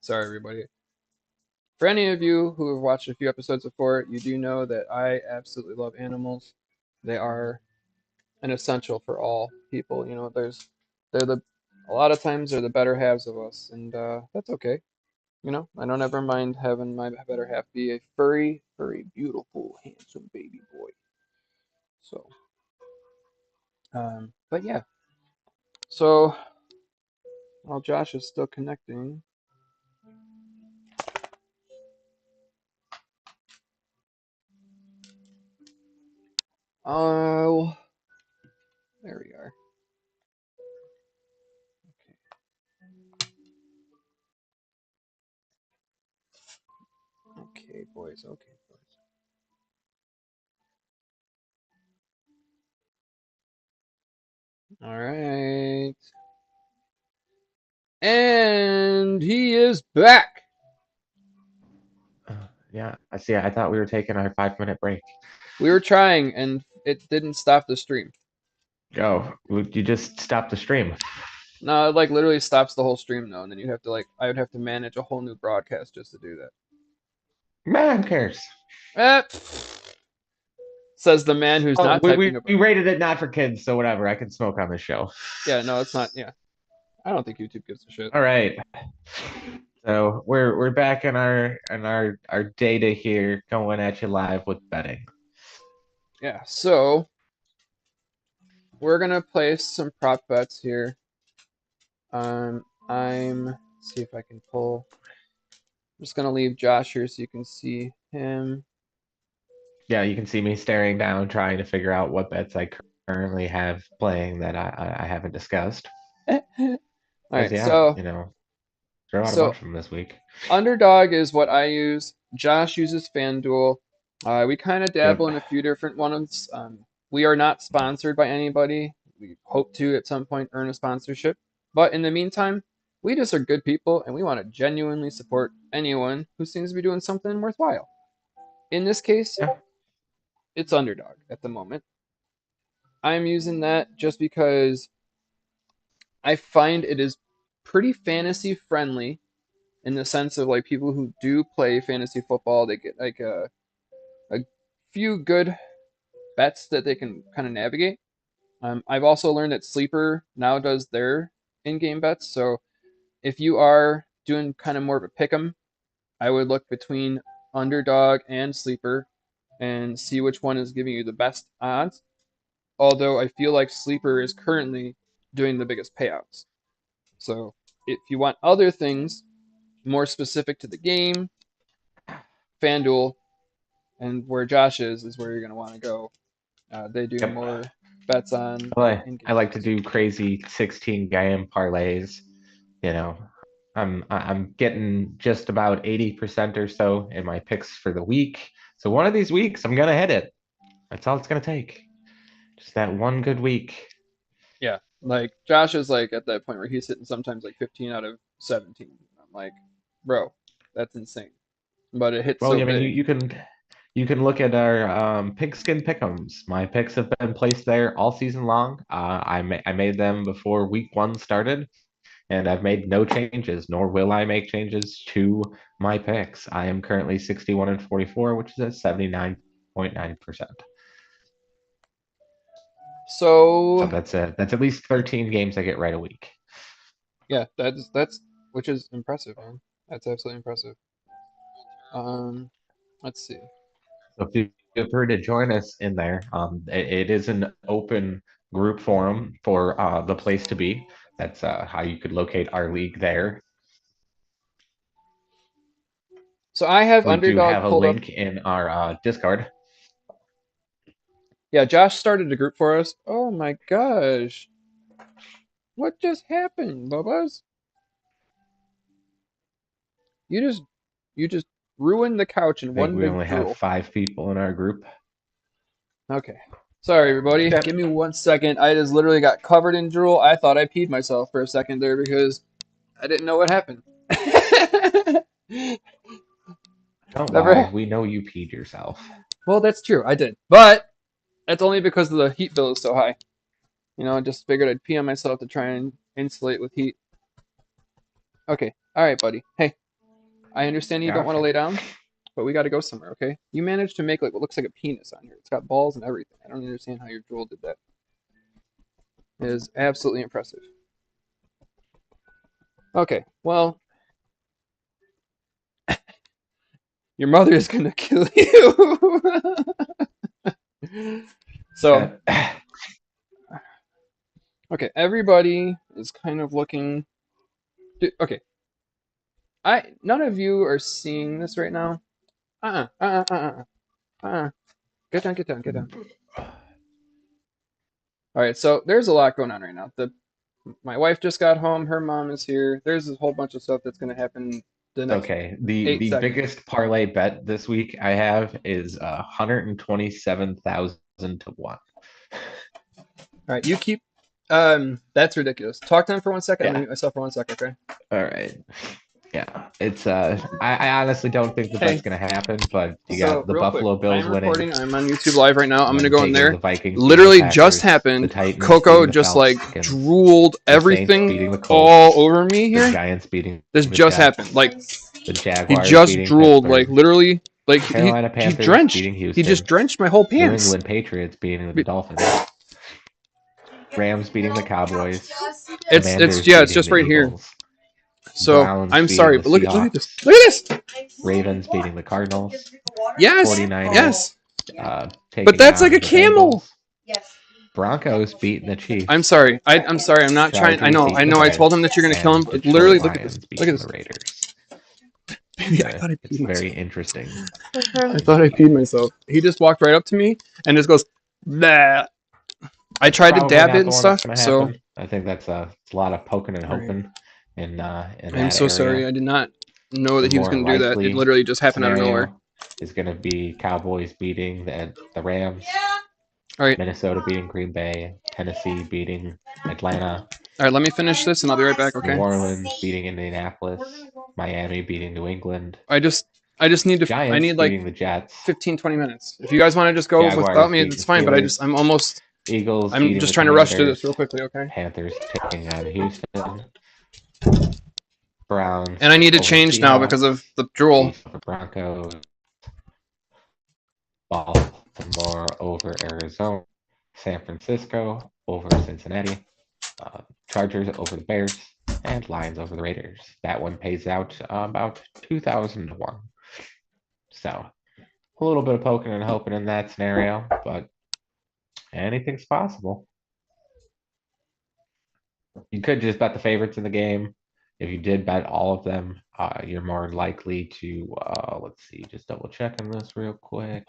sorry, everybody. For any of you who have watched a few episodes before, you do know that I absolutely love animals. They are an essential for all people. You know, they're the a lot of times they're the better halves of us, and that's okay. You know, I don't ever mind having my better half be a furry, beautiful, handsome baby boy. So, but yeah. So while Josh is still connecting, oh, there we are. Okay, okay, boys. Okay, boys. All right. And he is back. Yeah, I see. I thought we were taking our 5 minute break. We were trying, and it didn't stop the stream. Go. You just stopped the stream. No, it like literally stops the whole stream though, and then you have to I would have to manage a whole new broadcast just to do that. Man, who cares? Eh, says the man who's Oh, not typing we about. rated it not for kids, so whatever. I can smoke on this show. Yeah, no, it's not. Yeah, I don't think YouTube gives a shit. All right. So we're back in our data here, going at you live with betting. Yeah, so we're gonna place some prop bets here. I'm see if I can pull. I'm just gonna leave Josh here so you can see him. Yeah, you can see me staring down, trying to figure out what bets I currently have playing that I haven't discussed. All Because right, yeah, throw out a so bunch of them this week. Underdog is what I use. Josh uses FanDuel. We kind of dabble Yep. in a few different ones. We are not sponsored by anybody. We hope to at some point earn a sponsorship. But in the meantime, we just are good people and we want to genuinely support anyone who seems to be doing something worthwhile. In this case, Yeah. it's Underdog at the moment. I'm using that just because I find it is pretty fantasy friendly in the sense of like people who do play fantasy football, they get like a few good bets that they can kind of navigate. I've also learned that Sleeper now does their in-game bets. So if you are doing kind of more of a pick 'em, I would look between Underdog and Sleeper and see which one is giving you the best odds. Although I feel like Sleeper is currently doing the biggest payouts. So if you want other things more specific to the game, FanDuel and where Josh is where you're going to want to go. They do Yep. more bets on I in-game like to things. do crazy 16 game parlays. You know, I'm getting just about 80% or so in my picks for the week. So one of these weeks I'm gonna hit it. That's all it's gonna take. Just that one good week. Yeah, like Josh is like at that point where he's hitting sometimes like 15 out of 17. I'm like, bro, that's insane. But it hits Well, so I mean, big. you can look at our pigskin pick'ems. My picks have been placed there all season long. I made them before week one started, and I've made no changes, nor will I make changes to my picks. I am currently 61 and 44, which is at 79.9%. So So that's at least 13 games I get right a week. yeah, that's which is impressive, man. That's absolutely impressive. Um, let's see. So if you prefer to join us in there, it is an open group forum for the place to be. That's how you could locate our league there. So I have We do Underdog have a pulled up. link in our Discord. Yeah, Josh started a group for us. Oh my gosh. What just happened, Bubba's? You just you just ruined the couch in I think one we big only have drool. 5 people in our group. Okay. Sorry everybody. Give me Yep. 1 second. I just literally got covered in drool. I thought I peed myself for a second there because I didn't know what happened. Don't lie. Never. We know you peed yourself. Well, that's true. I did. But that's only because the heat bill is so high. You know, I just figured I'd pee on myself to try and insulate with heat. Okay. All right, buddy. Hey, I understand you don't want to Gotcha. lay down, but we got to go somewhere, okay? You managed to make like what looks like a penis on here. It's got balls and everything. I don't understand how your drool did that. It is absolutely impressive. Okay, well, your mother is gonna kill you. So, okay, everybody is kind of looking. Okay, none of you are seeing this right now. Get down, get down, get down. All right, so there's a lot going on right now. My wife just got home. Her mom is here. There's a whole bunch of stuff that's gonna happen the next Okay. The eight the seconds. biggest parlay bet this week I have is 127,000 to 1. All right, you keep. That's ridiculous. Talk to him for 1 second. I'm gonna Yeah. mute myself for 1 second, okay? All right. Yeah. It's I honestly don't think that that's Hey, gonna happen, but you so got the real quick, Buffalo I Bills am winning, recording. I'm on YouTube Live right now. I'm gonna them go in taking the there. Vikings, beating the Literally just Packers, the happened. Titans Coco beating the just like Falcons, drooled the Saints everything beating the Colts, all over me the here. Giants beating This the just happened. Jets, Like the he Jaguars just beating drooled. Like Pittsburgh, literally. Like Carolina he Panthers drenched. beating He just Houston, drenched my whole New pants. England Patriots beating the Dolphins, Rams beating the Cowboys, It's Commanders yeah. It's beating just the right here. Eagles, So Browns I'm beating sorry, the but look at Seahawks, this. Look at this. Ravens beating the Cardinals, Yes. 49ers Yes. But taking that's like on a the camel. Bengals, Broncos beating the I'm Chiefs, sorry. I'm sorry. I'm not trying. Chargers I beating the know. I told him Bears, that you're gonna kill him. and But literally, Detroit look at this. Lions Look at beating this. the Raiders. Baby, I thought I It's peed very myself. interesting. I thought I peed myself. He just walked right up to me and just goes, nah. I That's tried to probably dab not it the and one that's stuff. going to So, happen. I think it's a lot of poking and all right. hoping in I'm that so sorry. area. I did not know The that he was more going to do that. It likely literally just happened out of nowhere. scenario is going to be Cowboys beating the Rams, All right. Minnesota beating Green Bay, Tennessee beating Atlanta, All right. Let me finish this and I'll be right back. New Okay. Orleans beating Indianapolis, Miami beating New England, I just need to. I Giants need like beating the Jets, 15, 20 minutes. If you guys want to just go without Jaguars me, beating it's the fine. But Steelers, Eagles I'm beating just the trying to rush through this Commanders, real quickly. Okay. Panthers taking on Houston, Browns And I need to over the change now because Seahawks, of the drool. Chiefs over Broncos, Baltimore over Arizona, San Francisco over Cincinnati, Chargers over the Bears, and Lions over the Raiders. That one pays out about 2,000 to 1. So a little bit of poking and hoping in that scenario, but anything's possible. You could just bet the favorites in the game. If you did bet all of them, you're more likely to, let's see, just double checking this real quick.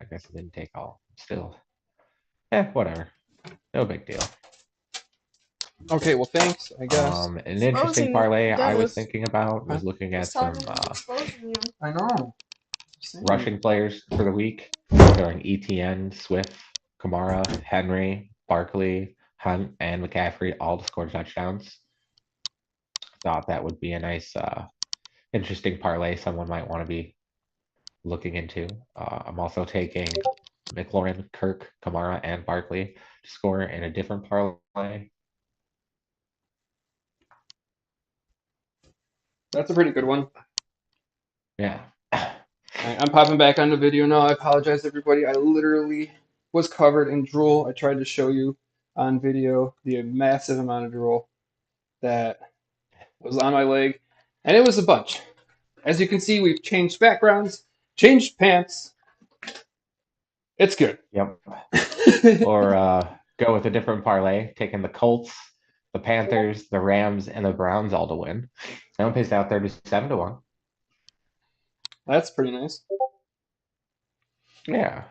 I guess it didn't take all. Still, whatever. No big deal. Okay. Well, thanks. I guess. An interesting parlay I was thinking about was looking at some I know. rushing players for the week, going ETN, Swift, Kamara, Henry, Barkley, Hunt, and McCaffrey all to score touchdowns. Thought that would be a nice, interesting parlay someone might want to be looking into. I'm also taking McLaurin, Kirk, Kamara, and Barkley to score in a different parlay. That's a pretty good one. Yeah. Alright, I'm popping back on the video now. I apologize, everybody. I literally was covered in drool. I tried to show you on video the massive amount of drool that was on my leg, and it was a bunch. As you can see, we've changed backgrounds, changed pants. It's good. Yep. Or go with a different parlay, taking the Colts, the Panthers, the Rams, and the Browns all to win. That one pays out 37 to 1. That's pretty nice. Yeah.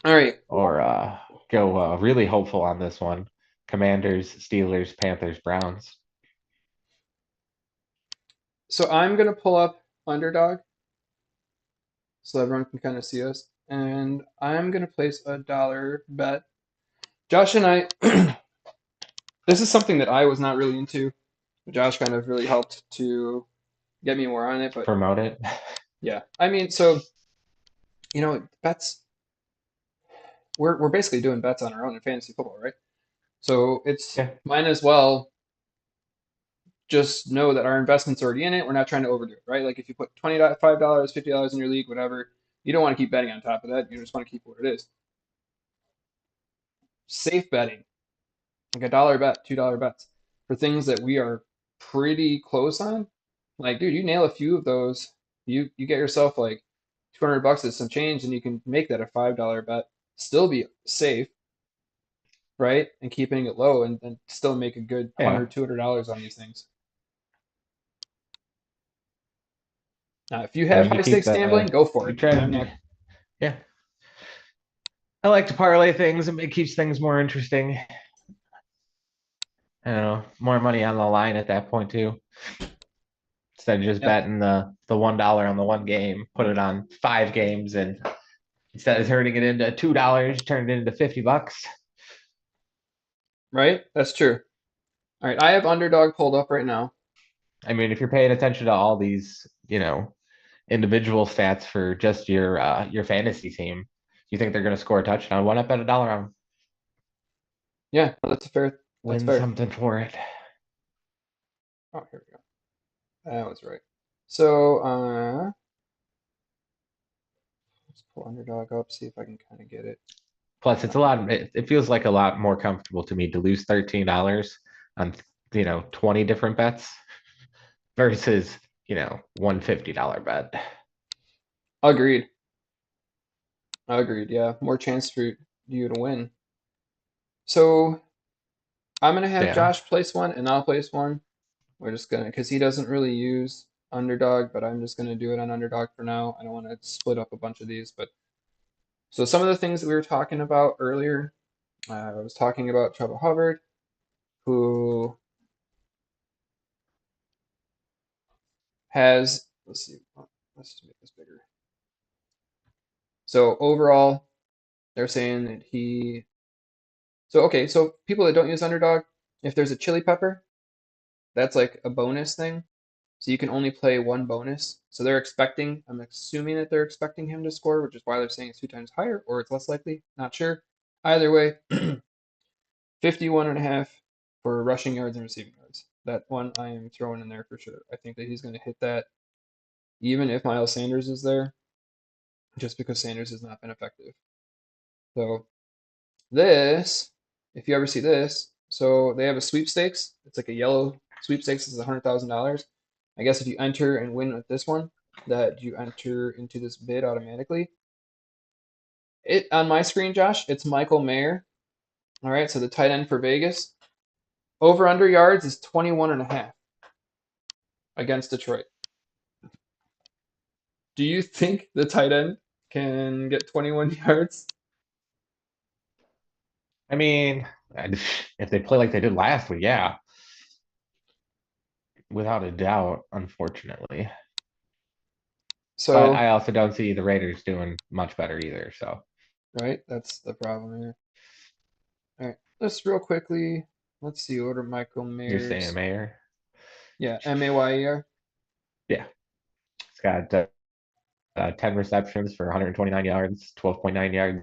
All right. Or go really hopeful on this one. Commanders, Steelers, Panthers, Browns. So I'm gonna pull up underdog so everyone can kind of see us, and I'm gonna place a dollar bet. Josh and I, this is something that I was not really into. Josh kind of really helped to get me more on it, but Promote it. yeah, I mean, so bets. We're basically doing bets on our own in fantasy football, right? So it's Yeah. might as well just know that our investment's already in it. We're not trying to overdo it, right? Like if you put $25, $50 in your league, whatever, you don't want to keep betting on top of that. You just want to keep what it is. Safe betting, like a dollar bet, $2 bets for things that we are pretty close on. Like, dude, you nail a few of those, you get yourself like 200 bucks is some change, and you can make that a $5 bet, still be safe, right? And keeping it low and still make a good Yeah. 100, $200 on these things. Now, if you I have mean, you high keep stakes gambling, the go for you it. try to I'm do. not. Yeah. I like to parlay things and it keeps things more interesting. I don't know, more money on the line at that point too. Instead of just Yep. betting the $1 on the one game, put it on 5 games, and instead of turning it into $2, turn it into $50. Right? That's true. All right, I have underdog pulled up right now. I mean, if you're paying attention to all these, individual stats for just your fantasy team, you think they're going to score a touchdown? Why not bet $1 on 'em? Yeah, that's fair. That's Win fair. something for it. Oh, here we go. That was right. So, let's pull underdog up, see if I can kind of get it. Plus, it's a lot. It feels like a lot more comfortable to me to lose $13 on 20 different bets versus one $50 bet. Agreed. Agreed. Yeah, more chance for you to win. So I'm gonna have Yeah. Josh place one, and I'll place one. We're just gonna, because he doesn't really use underdog, but I'm just gonna do it on underdog for now. I don't want to split up a bunch of these, but so some of the things that we were talking about earlier, I was talking about Trevor Hubbard, who has, let's see, let's just make this bigger. So overall, they're saying that so people that don't use underdog, if there's a chili pepper, that's like a bonus thing. So you can only play one bonus. So I'm assuming that they're expecting him to score, which is why they're saying it's 2 times higher, or it's less likely. Not sure. Either way, 51 and a half for rushing yards and receiving yards. That one I am throwing in there for sure. I think that he's going to hit that even if Miles Sanders is there, just because Sanders has not been effective. So this, if you ever see this, so they have a sweepstakes. It's like a yellow sweepstakes. It's $100,000. I guess if you enter and win with this one, that you enter into this bid automatically. It on my screen, Josh, it's Michael Mayer. All right, so the tight end for Vegas. Over under yards is 21 and a half against Detroit. Do you think the tight end can get 21 yards? I mean, if they play like they did last week, yeah, without a doubt, unfortunately. But So, I also don't see the Raiders doing much better either. So right, that's the problem here. All right, let's real quickly. Let's see. Order Michael you're saying Mayer's. Mayer? Yeah, Mayer. Yeah. It's got 10 receptions for 129 yards, 12.9 yards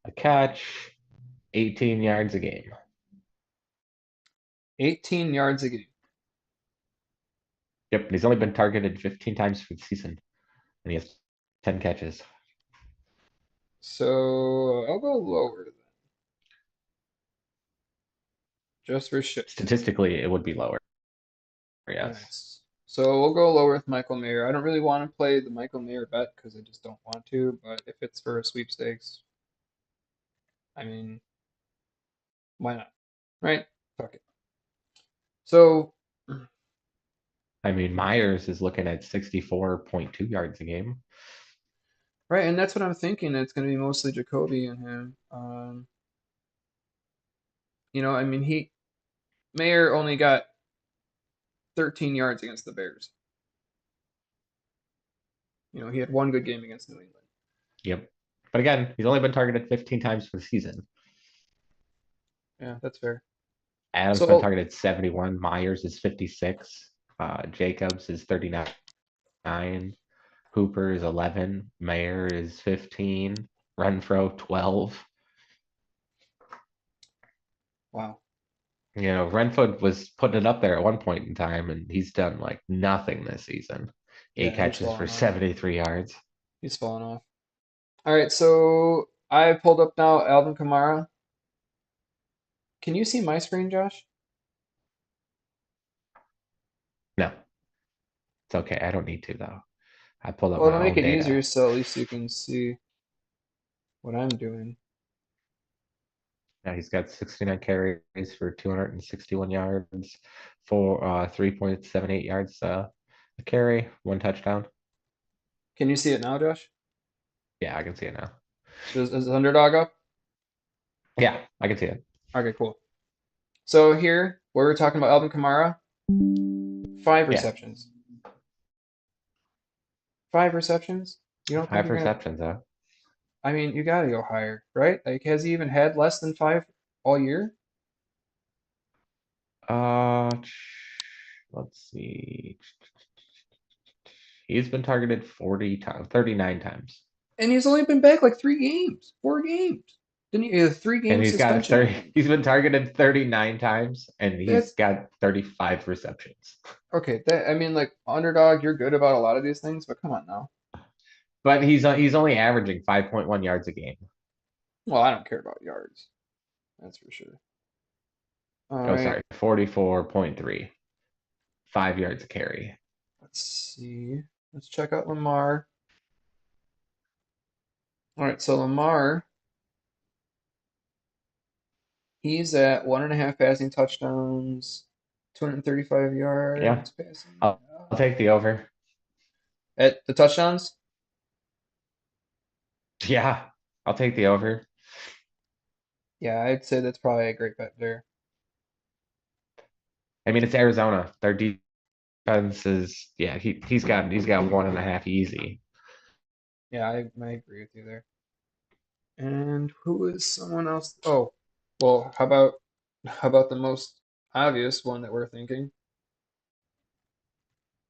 a catch, 18 yards a game. 18 yards a game. Yep. And he's only been targeted 15 times for the season, and he has 10 catches. So I'll go lower then, just for shit. Statistically, it would be lower. All Yes. right. So we'll go lower with Michael Mayer. I don't really want to play the Michael Mayer bet because I just don't want to. But if it's for a sweepstakes, I mean, why not? Right? Fuck it. So, I mean, Myers is looking at 64.2 yards a game. right, and that's what I'm thinking. It's going to be mostly Jacoby and him. I mean, Mayer only got 13 yards against the Bears. He had one good game against New England. Yep. But again, he's only been targeted 15 times for the season. Yeah, that's fair. Adams been So, targeted 71. Myers is 56. Jacobs is 39. Hooper is 11. Mayer is 15. Renfro 12. wow. Renfro was putting it up there at one point in time, and he's done like nothing this season. Eight Yeah, he's catches for falling off. 73 yards. He's falling off. All right, so I pulled up now Alvin Kamara. Can you see my screen, Josh? No, it's okay. I don't need to though. I pulled up Well, my it'll make own it easier data. so at least you can see what I'm doing. Yeah, he's got 69 carries for 261 yards, for 3.78 yards a carry, one touchdown. Can you see it now, Josh? Yeah, I can see it now. Is Underdog up? Yeah, I can see it. Okay, cool. So here, where we're talking about Alvin Kamara, five Yeah, receptions. Five receptions? You don't think five you're gonna? receptions, huh? I mean, you gotta go higher, right? Like, has he even had less than five all year? Uh, let's see. He's been targeted 40 times, 39 times. And he's only been back like 3 games, 4 games. Didn't he? A three-game And he's got suspension. 30, he's been targeted 39 times and he's That's got 35 receptions. okay. I mean, like Underdog, you're good about a lot of these things, but come on now. But he's only averaging 5.1 yards a game. Well, I don't care about yards. That's for sure. All Oh, right. sorry, 44.3. 5 yards a carry. Let's see. Let's check out Lamar. All right. So Lamar, he's at 1.5 passing touchdowns, 235 Yeah, yards passing. I'll take the over. At the touchdowns? Yeah, I'll take the over. Yeah, I'd say that's probably a great bet there. I mean, it's Arizona. Their defense is, yeah, he's got 1.5 easy. Yeah, I agree with you there. And who is someone else? Oh, well, how about the most obvious one that we're thinking?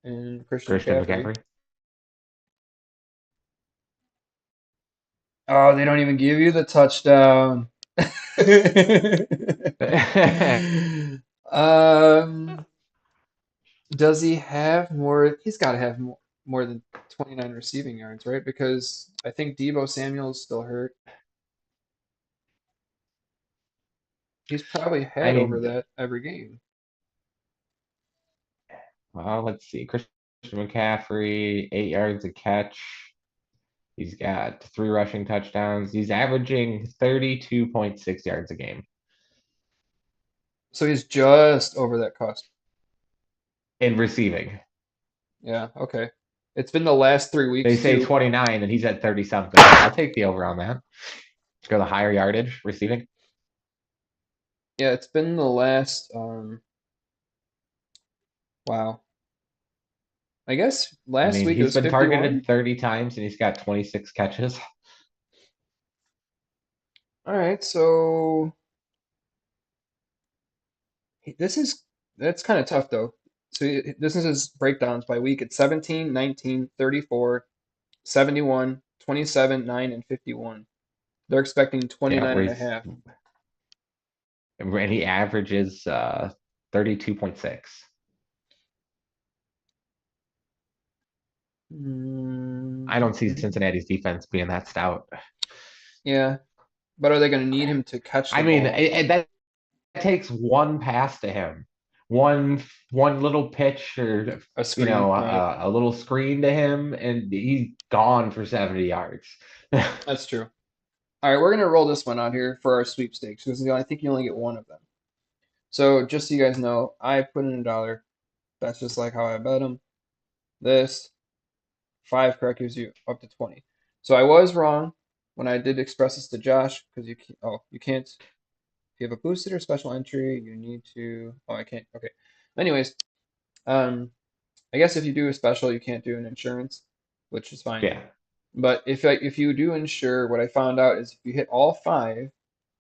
And Christian Christian McCaffrey. McCaffrey. Oh, they don't even give you the touchdown. Um, does he have more? He's got to have more than 29 receiving yards, right? Because I think Debo Samuel's still hurt. He's probably I had over mean, that every game. well, let's see. Christian McCaffrey, 8 yards a catch. He's got three rushing touchdowns. He's averaging 32.6 yards a game So he's just over that cost. in receiving. Yeah, okay. It's been the last 3 weeks They say too. 29 and he's at 30 something. I'll take the over on that. Go the higher yardage receiving. Yeah, it's been the last wow. I guess I last mean, week it he's was been 51. targeted 30 times and he's got 26 catches. All right, so this is that's kind of tough though. So this is his breakdowns by week. It's 17, 19, 34, 71, 27, 9, and 51. They're expecting Yeah, 29 where and a he's half. and he averages 32.6. I don't see Mm, Cincinnati's defense being that stout. yeah, but are they going to need him to catch the I mean, ball? that takes one pass to him, one little pitch or A screen, right? a little screen to him, and he's gone for 70 yards. That's true. All right, we're gonna roll this one out here for our sweepstakes because I think you only get one of them. So just so you guys know, I put in $1. That's just like how I bet them. This 5 correct gives you up to 20. So I was wrong when I did express this to Josh because you can't. If you have a boosted or special entry, you need to. Oh, I can't. Okay. Anyways, um, I guess if you do a special, you can't do an insurance, which is fine. Yeah. But if you do insure, what I found out is if you hit all five,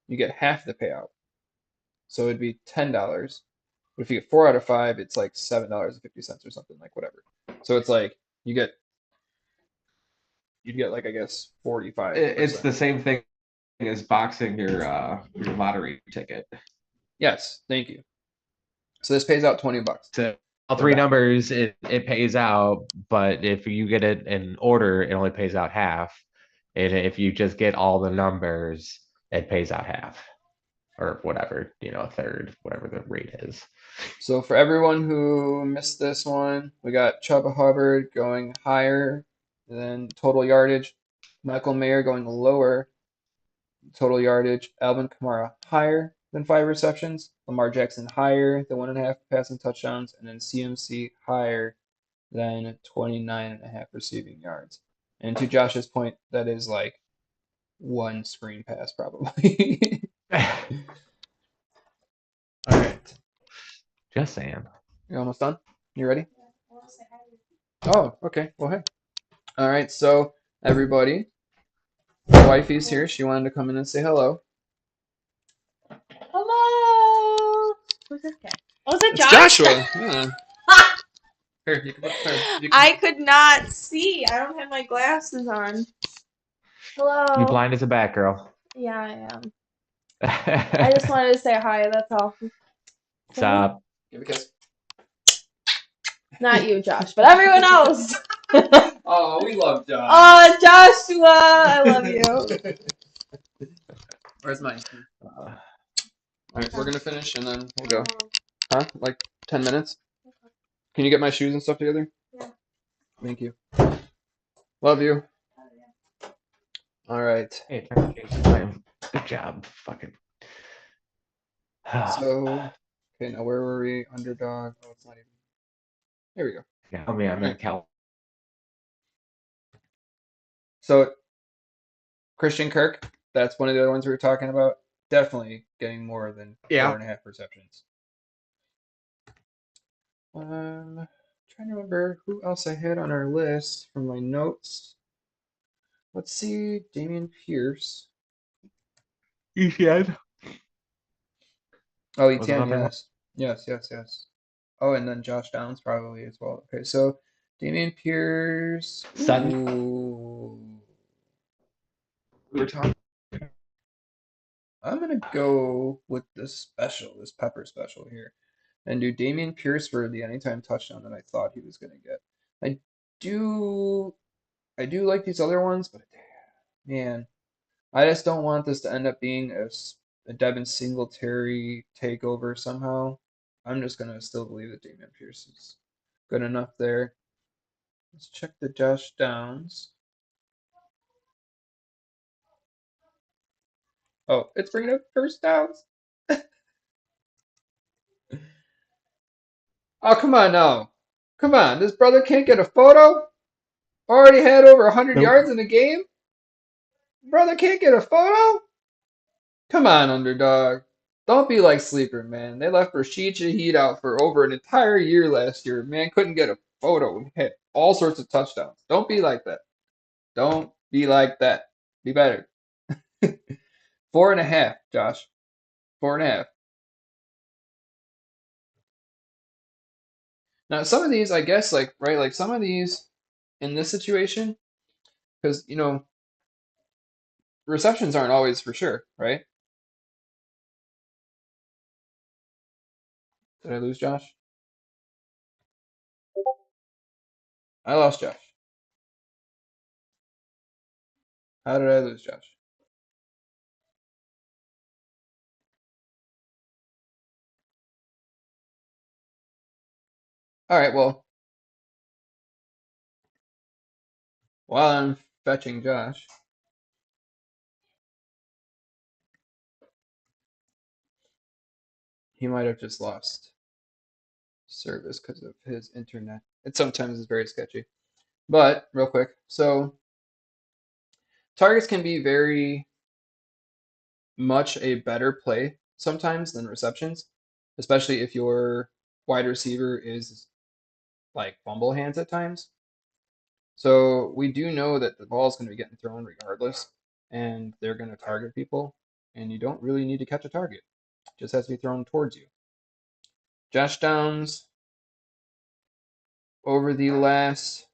you get half the payout. So it'd be $10. But if you get 4 out of 5, it's like $7.50 or something like whatever. So it's like you get you'd get like I guess It's 45%. the same thing as boxing your lottery ticket. Yes, thank you. So this pays out $20 So all per three bet. numbers it pays out, but if you get it in order, it only pays out half. And if you just get all the numbers, it pays out half or whatever, a third, whatever the rate is. So for everyone who missed this one, we got Chuba Hubbard going higher than total yardage, Michael Mayer going lower total yardage, Alvin Kamara higher than 5 receptions, Lamar Jackson higher than 1.5 passing touchdowns, and then CMC higher than 29.5 receiving yards. And to Josh's point, that is like one screen pass probably. All right. Just saying. You're almost done? You ready? Oh, okay. Well, hey. All right. So, everybody, wifey's here. She wanted to come in and say hello. Hello. Who's this guy? Oh, is it It's Josh? Joshua. Yeah. Here, you can put you can, I could not see. I don't have my glasses on. You Hello. blind as a bat, girl. Yeah, I am. I just wanted to say hi. That's all. Okay. Stop. give a kiss. Not you, Josh, but everyone else. Oh, we love Josh. Oh, Joshua, I love you. Where's mine? Uh, All right, we're gonna finish and then we'll go. Huh? Like 10 minutes? Can you get my shoes and stuff together? Yeah. Thank you. Love you. All right. hey, turn the case time. Good job. Fucking. So, okay, now where were we? Underdog. Oh, it's not even. Here we go. Yeah, I mean, I'm All in right. Cal. So, Christian Kirk, that's one of the other ones we were talking about. Definitely getting more than four Yeah. and a half receptions. Trying to remember who else I had on our list from my notes. Let's see, Damian Pierce. ETN Oh, was ETN, another one. yes. Yes, yes, yes. Oh, and then Josh Downs probably as well. Okay, so Damian Pierce. Sutton. Ooh. We were talking. I'm gonna go with this special, this pepper special here, and do Damian Pierce for the anytime touchdown that I thought he was gonna get. I do, I do like these other ones, but man, I just don't want this to end up being a Devin Singletary takeover somehow. I'm just gonna still believe that Damian Pierce is good enough there. Let's check the Josh Downs. Oh, it's bringing up first downs. Oh, come on now. Come on, this brother can't get a photo? Already had over 100 Nope. yards in the game? Brother can't get a photo? Come on, underdog. Don't be like Sleeper, man. They left Rashid Shaheed out for over an entire year last year. Man couldn't get a photo. He had all sorts of touchdowns. Don't be like that. Don't be like that. Be better. 4.5, Josh. 4.5. Now, some of these, I guess, like, right, like some of these in this situation, because, receptions aren't always for sure, right? Did I lose Josh? I lost Josh. How did I lose Josh? All right, well, while I'm fetching Josh, He might have just lost service because of his internet. It sometimes is very sketchy. But real quick, so targets can be very much a better play sometimes than receptions, especially if your wide receiver is like fumble hands at times. So we do know that the ball is going to be getting thrown regardless, and they're going to target people, and you don't really need to catch a target. It just has to be thrown towards you. Josh Downs over the last,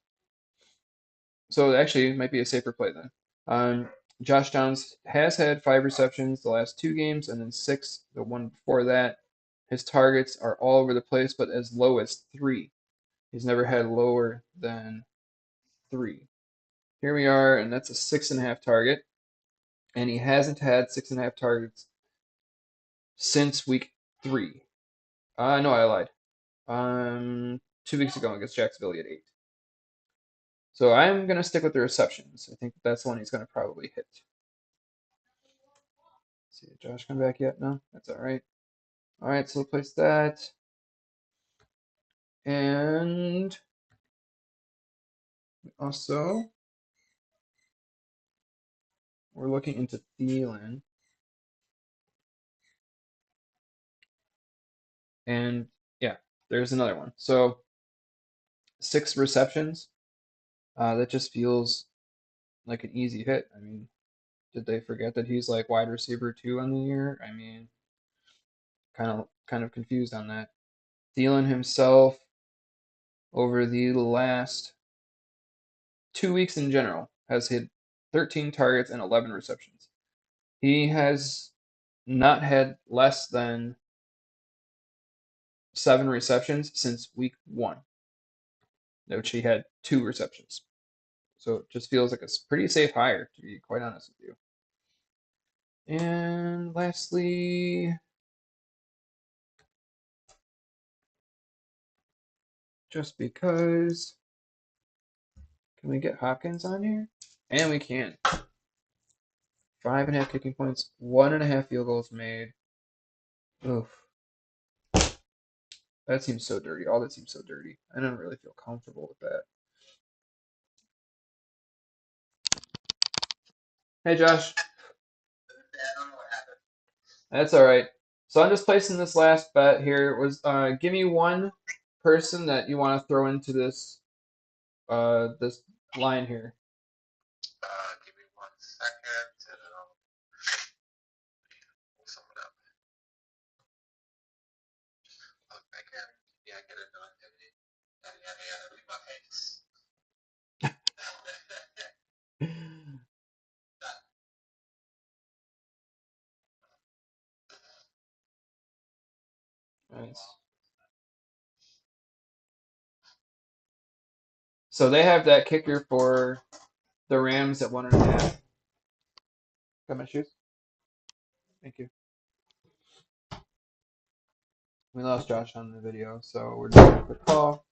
so actually it might be a safer play then. Josh Downs has had 5 receptions the last 2 games, and then 6 the one before that. His targets are all over the place, but as low as 3. He's never had lower than 3. Here we are, and that's a 6.5 target. And he hasn't had 6.5 targets since week 3. No, I lied. 2 weeks ago against Jacksonville, he had 8. So I'm going to stick with the receptions. I think that's the one he's going to probably hit. See, did Josh come back yet? No? That's all right. All right, so we'll place that. And also, we're looking into Thielen. And yeah, there's another one. So 6 receptions. That just feels like an easy hit. I mean, did they forget that he's like wide receiver 2 on the year? I mean, kind of confused on that. Thielen himself over the last 2 weeks in general has hit 13 targets and 11 receptions. He has not had less than 7 receptions since week 1, which he had 2 receptions. So it just feels like a pretty safe hire, to be quite honest with you. And lastly, just because, can we get Hopkins on here? And we can. 5.5 kicking points, 1.5 field goals made. Oof. That seems so dirty. All that seems so dirty. I don't really feel comfortable with that. Hey, Josh. That's all right. So I'm just placing this last bet here. Was give me one person that you want to throw into this this line here. Give me 1 second and I'll pull someone up. Look, I can, yeah, get a no activity. Yeah, leave my face. Nice. So they have that kicker for the Rams at 1.5. Got my shoes? Thank you. We lost Josh on the video, so we're doing a quick call.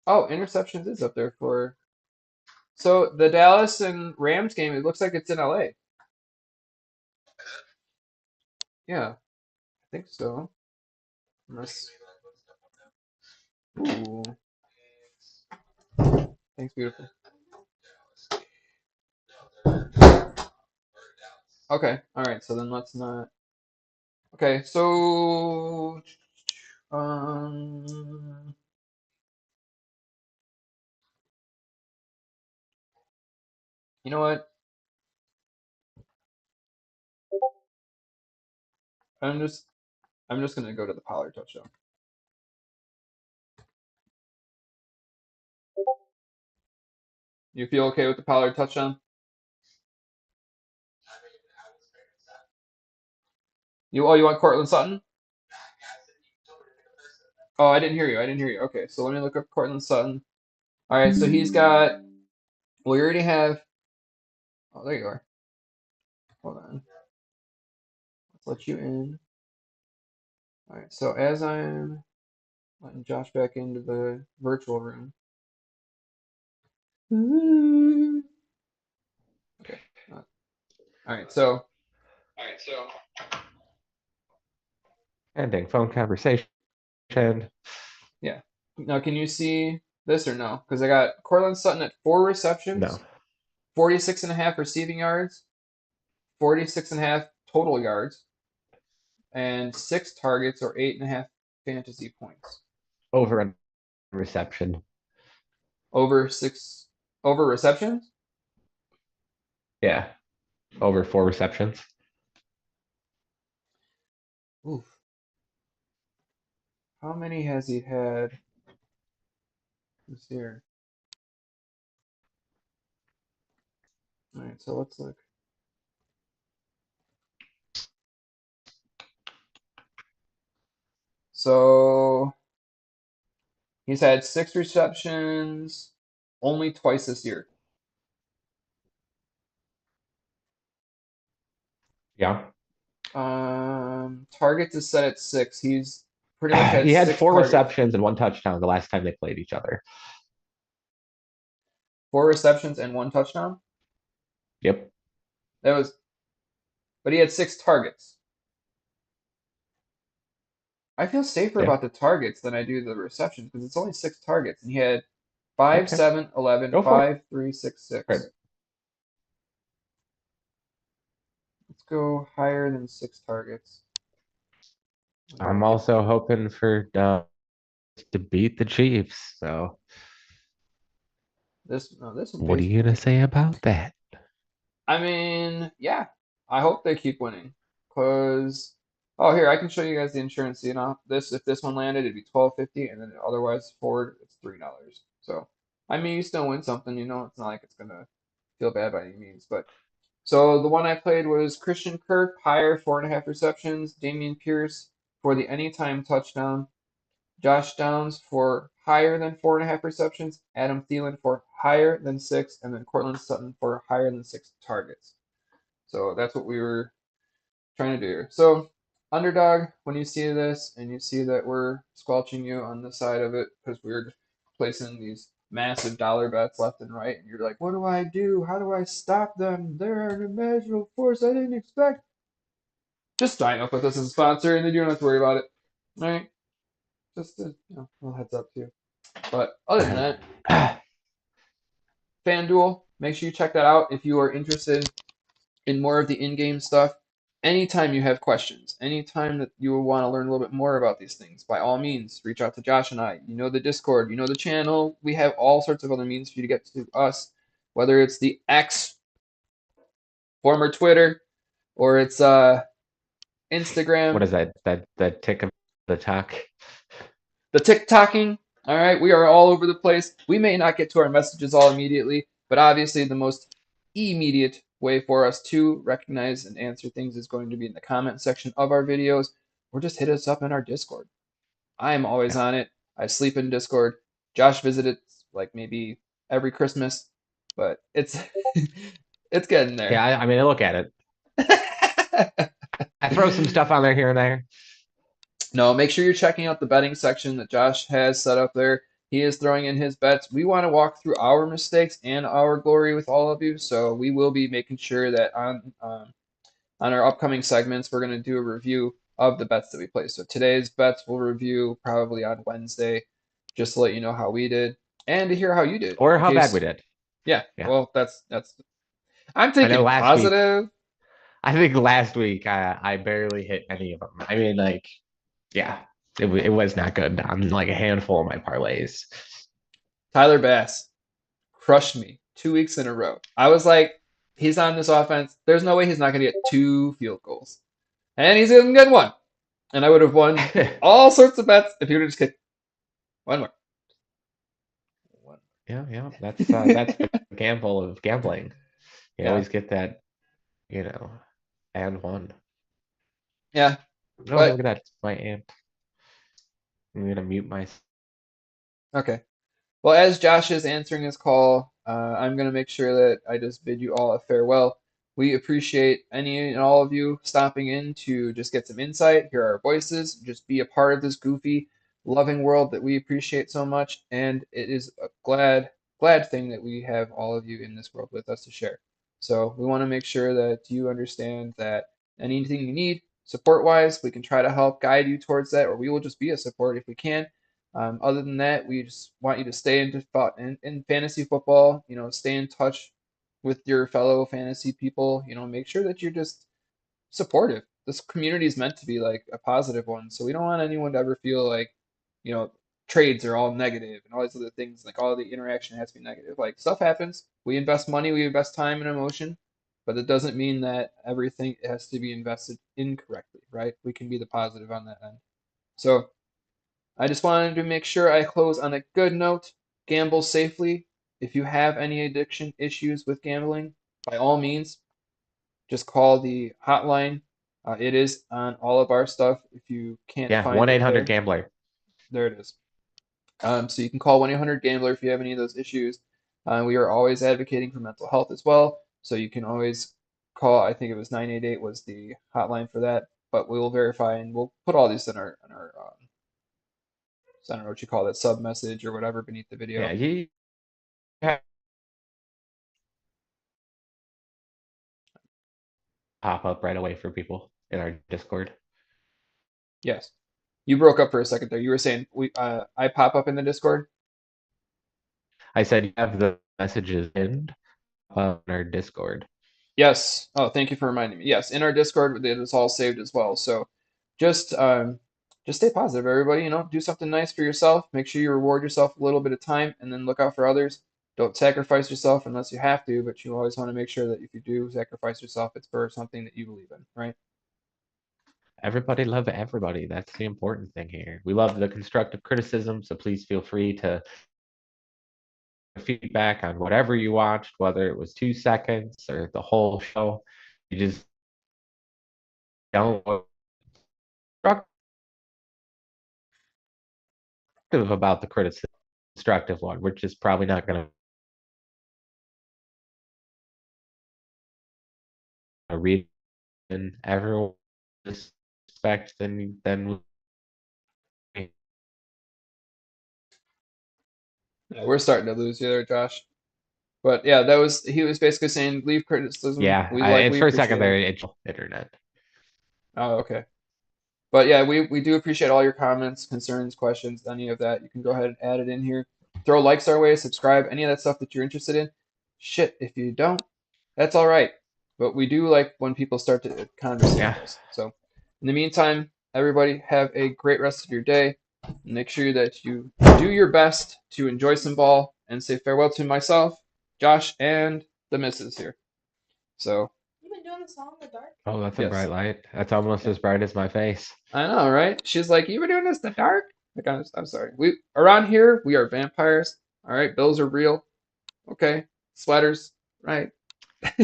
Oh, interceptions is up there for. So the Dallas and Rams game, it looks like it's in LA. Yeah, I think so. Unless. Ooh. Thanks, beautiful. Okay, alright, so then let's not. Okay, so. You know what? I'm just gonna go to the Pollard touchdown. You feel okay with the Pollard touchdown? You want Cortland Sutton? Oh, I didn't hear you. I didn't hear you. Okay, so let me look up Cortland Sutton. All right, so he's got. Well, we already have. Oh, there you are. Hold on. Let's let you in. All right, so as I'm letting Josh back into the virtual room, Ooh. Okay. All right. So Ending phone conversation. yeah. Now, can you see this or no? Because I got Cortland Sutton at 4 No. receptions, 46.5 receiving yards, 46.5 total yards, and 6 targets or 8.5 fantasy points. Over a reception. Over receptions? Yeah. Over 4 receptions. Oof. How many has he had this year? All right, so let's look. So he's had 6 receptions only twice this year. Yeah. Targets is set at 6. He's pretty much had He had six four targets. receptions and 1 touchdown the last time they played each other. 4 receptions and 1 touchdown. Yep. That was, but he had 6 targets. I feel safer Yeah. about the targets than I do the receptions because it's only 6 targets, and he had 5, Okay. 7, 11, Go for 5, 3, 6, 6. it. Let's go higher than 6 targets. I'm also hoping for to beat the Chiefs. So This no, this one what are pays you for gonna me. say about that? I mean, yeah, I hope they keep winning. Cause oh, here I can show you guys the insurance. You know, this if this one landed, it'd be 12.50, and then otherwise forward it's $3. So I mean, you still win something. You know, it's not like it's gonna feel bad by any means. But so the one I played was Christian Kirk, higher 4.5 receptions. Damian Pierce for the anytime touchdown. Josh Downs for higher than 4.5 receptions, Adam Thielen for higher than 6, and then Cortland Sutton for higher than 6 targets. So that's what we were trying to do here. So, underdog, when you see this and you see that we're squelching you on the side of it because we're placing these massive dollar bets left and right, and you're like, what do I do? How do I stop them? They're an imaginable force I didn't expect. Just sign up with us as a sponsor, and then you don't have to worry about it. All right? Just a little heads up to you. But other than that, FanDuel, make sure you check that out if you are interested in more of the in-game stuff. Anytime you have questions, anytime that you want to learn a little bit more about these things, by all means, reach out to Josh and I. You know the Discord, you know the channel. We have all sorts of other means for you to get to us, whether it's the X, former Twitter, or it's What Instagram, is that? That tick of the talk? the TikToking. All right, we are all over the place. We may not get to our messages all immediately, but obviously the most immediate way for us to recognize and answer things is going to be in the comment section of our videos, or just hit us up in our Discord. I am always Yeah. on it. I sleep in Discord. Josh visited like maybe every Christmas, but it's it's getting Yeah. there. I mean, I look at it. I throw some stuff on there here and there. No, make sure you're checking out the betting section that Josh has set up there. He is throwing in his bets. We want to walk through our mistakes and our glory with all of you, so we will be making sure that on our upcoming segments we're going to do a review of the bets that we play. So today's bets we'll review probably on Wednesday, just to let you know how we did and to hear how you did. Or In how bad we case, did. yeah, Yeah. well that's. I'm I know thinking last week. positive. I think last week I barely hit any of them. I mean, like, yeah, it was not good on like a handful of my parlays. Tyler Bass crushed me 2 weeks in a row. I was like, he's on this offense. There's no way he's not going to get 2 field goals. And he's going to get one. And I would have won all sorts of bets if he would have just kicked one more. Yeah, yeah. That's the gamble of gambling. You Yeah. always get that, you know, and one. Yeah. Oh, hey, But, look at that. It's my aunt. I'm gonna mute my. okay. Well, as Josh is answering his call, I'm going to make sure that I just bid you all a farewell. We appreciate any and all of you stopping in to just get some insight, hear our voices, just be a part of this goofy, loving world that we appreciate so much. And it is glad glad thing that we have all of you in this world with us to share. So we want to make sure that you understand that anything you need support-wise, we can try to help guide you towards that, or we will just be a support if we can. Other than that, we just want you to stay in fantasy football. Stay in touch with your fellow fantasy people. Make sure that you're just supportive. This community is meant to be like a positive one, so we don't want anyone to ever feel like, you know, trades are all negative and all these other things. Like all the interaction has to be negative. Like stuff happens. We invest money, we invest time and emotion, but it doesn't mean that everything has to be invested incorrectly, right? We can be the positive on that end. So I just wanted to make sure I close on a good note. Gamble safely. If you have any addiction issues with gambling, by all means, just call the hotline. It is on all of our stuff. If you can't Yeah, find one eight it hundred there, gambler. there it is. So you can call 1-800-GAMBLER if you have any of those issues. We are always advocating for mental health as well. So you can always call. I think it was 988 was the hotline for that. But we will verify and we'll put all these in our I don't know what you call that, sub message or whatever beneath the video. Yeah, you have pop up right away for people in our Discord. Yes. You broke up for a second there. You were saying I pop up in the Discord? I said you have the messages in our Discord. Yes. Oh, thank you for reminding me. Yes, in our Discord, it is all saved as well. So just just stay positive, everybody. Do something nice for yourself. Make sure you reward yourself a little bit of time and then look out for others. Don't sacrifice yourself unless you have to, but you always want to make sure that if you do sacrifice yourself, it's for something that you believe in, right? Everybody love everybody. That's the important thing here. We love the constructive criticism, so please feel free to feedback on whatever you watched, whether it was 2 seconds or the whole show. You just don't constructive about the criticism, constructive one, which is probably not going to read and everyone respect then Yeah, we're starting to lose you there, Josh. But yeah, he was basically saying leave criticism. yeah, We and we for a second appreciate there, it. it's internet. Oh, okay. But yeah, we do appreciate all your comments, concerns, questions, any of that. You can go ahead and add it in here. Throw likes our way, subscribe, any of that stuff that you're interested in. Shit, if you don't, that's all right. But we do like when people start to conversate Yeah. with us. So in the meantime, everybody have a great rest of your day. Make sure that you do your best to enjoy some ball and say farewell to myself, Josh, and the missus here. So You've been doing this all in the dark? Oh, that's a yes. bright light. That's almost Yeah. as bright as my face. I know, right? She's like, "You were doing this in the dark." Like, I'm sorry. We around here, we are vampires. All right, bills are real. Okay, sweaters, right?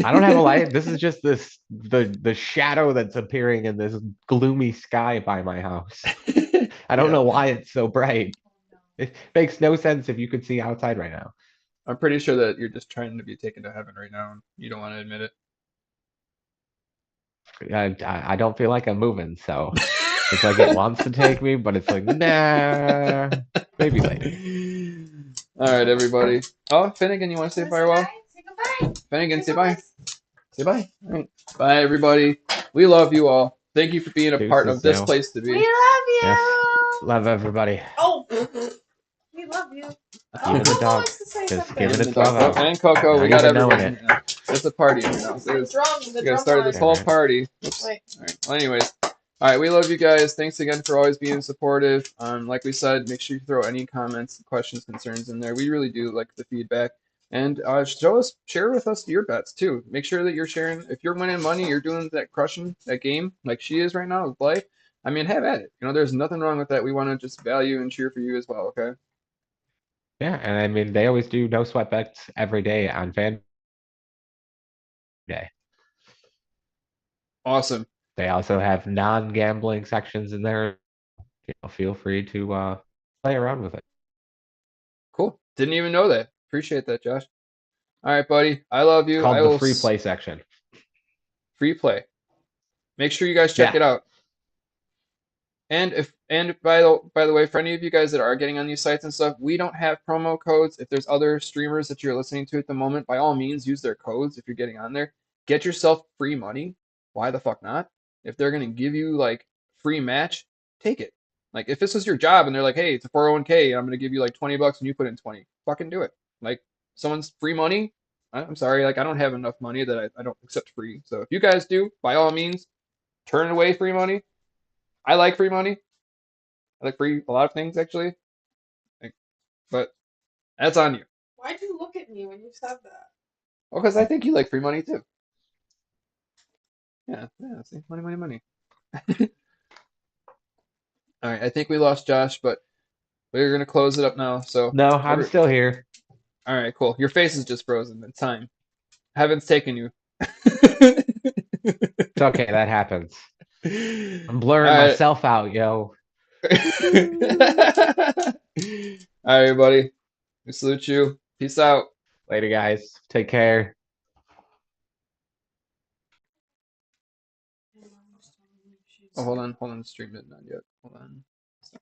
I don't have a light. This is just the shadow that's appearing in this gloomy sky by my house. I don't know why it's so bright. It makes no sense if you could see outside right now. I'm pretty sure that you're just trying to be taken to heaven right now, and you don't want to admit it. I don't feel like I'm moving, so it's like it wants to take me, but it's like, nah, maybe later. All right, everybody. Oh, Finnegan, you want to say farewell? Say goodbye. Finnegan, say bye. Say bye. All right. Bye, everybody. We love you all. Thank you for being a part of this place to We be. love you. Yes. Love everybody. Oh, we love you. Even the Coco dog. wants to say Just something. give it And a the dog 12 hours. and Coco, we Not got even knowing everyone. it. Yeah. It's a party here now. The drum, We got started this whole party. Oops. Wait. All right. Well, anyways, all right. We love you guys. Thanks again for always being supportive. Like we said, make sure you throw any comments, questions, concerns in there. We really do like the feedback. And share with us your bets too. Make sure that you're sharing. If you're winning money, you're doing that crushing that game like she is right now with Blake. I mean, have at it. There's nothing wrong with that. We want to just value and cheer for you as well. Okay. Yeah, and I mean, they always do no sweat bets every day on Fan Day. Awesome. They also have non-gambling sections in there. Feel free to play around with it. Cool. Didn't even know that. Appreciate that, Josh. All right, buddy. I love you. It's called the free play section. Free play. Make sure you guys check it out. And by the way, for any of you guys that are getting on these sites and stuff, we don't have promo codes. If there's other streamers that you're listening to at the moment, by all means use their codes if you're getting on there. Get yourself free money. Why the fuck not? If they're gonna give you like free match, take it. Like if this is your job and they're like, hey, it's a 401k, I'm gonna give you like $20 and you put in 20, fucking do it. Like someone's free money. I'm sorry, like I don't have enough money that I don't accept free. So if you guys do, by all means, turn away free money. I like free money. I like free a lot of things actually, like, but that's on you. Why'd you look at me when you said that? Well, because I think you like free money too. Yeah, yeah. See, money, money, money. All right, I think we lost Josh, but we're gonna close it up now. So, No, I'm still here. All right, cool. Your face is just frozen. It's time. Heaven's taken you. It's okay, that happens. I'm blurring All right. myself out, yo. All right, buddy. We salute you. Peace out. Later, guys. Take care. Oh, hold on. The stream isn't done yet. Hold on.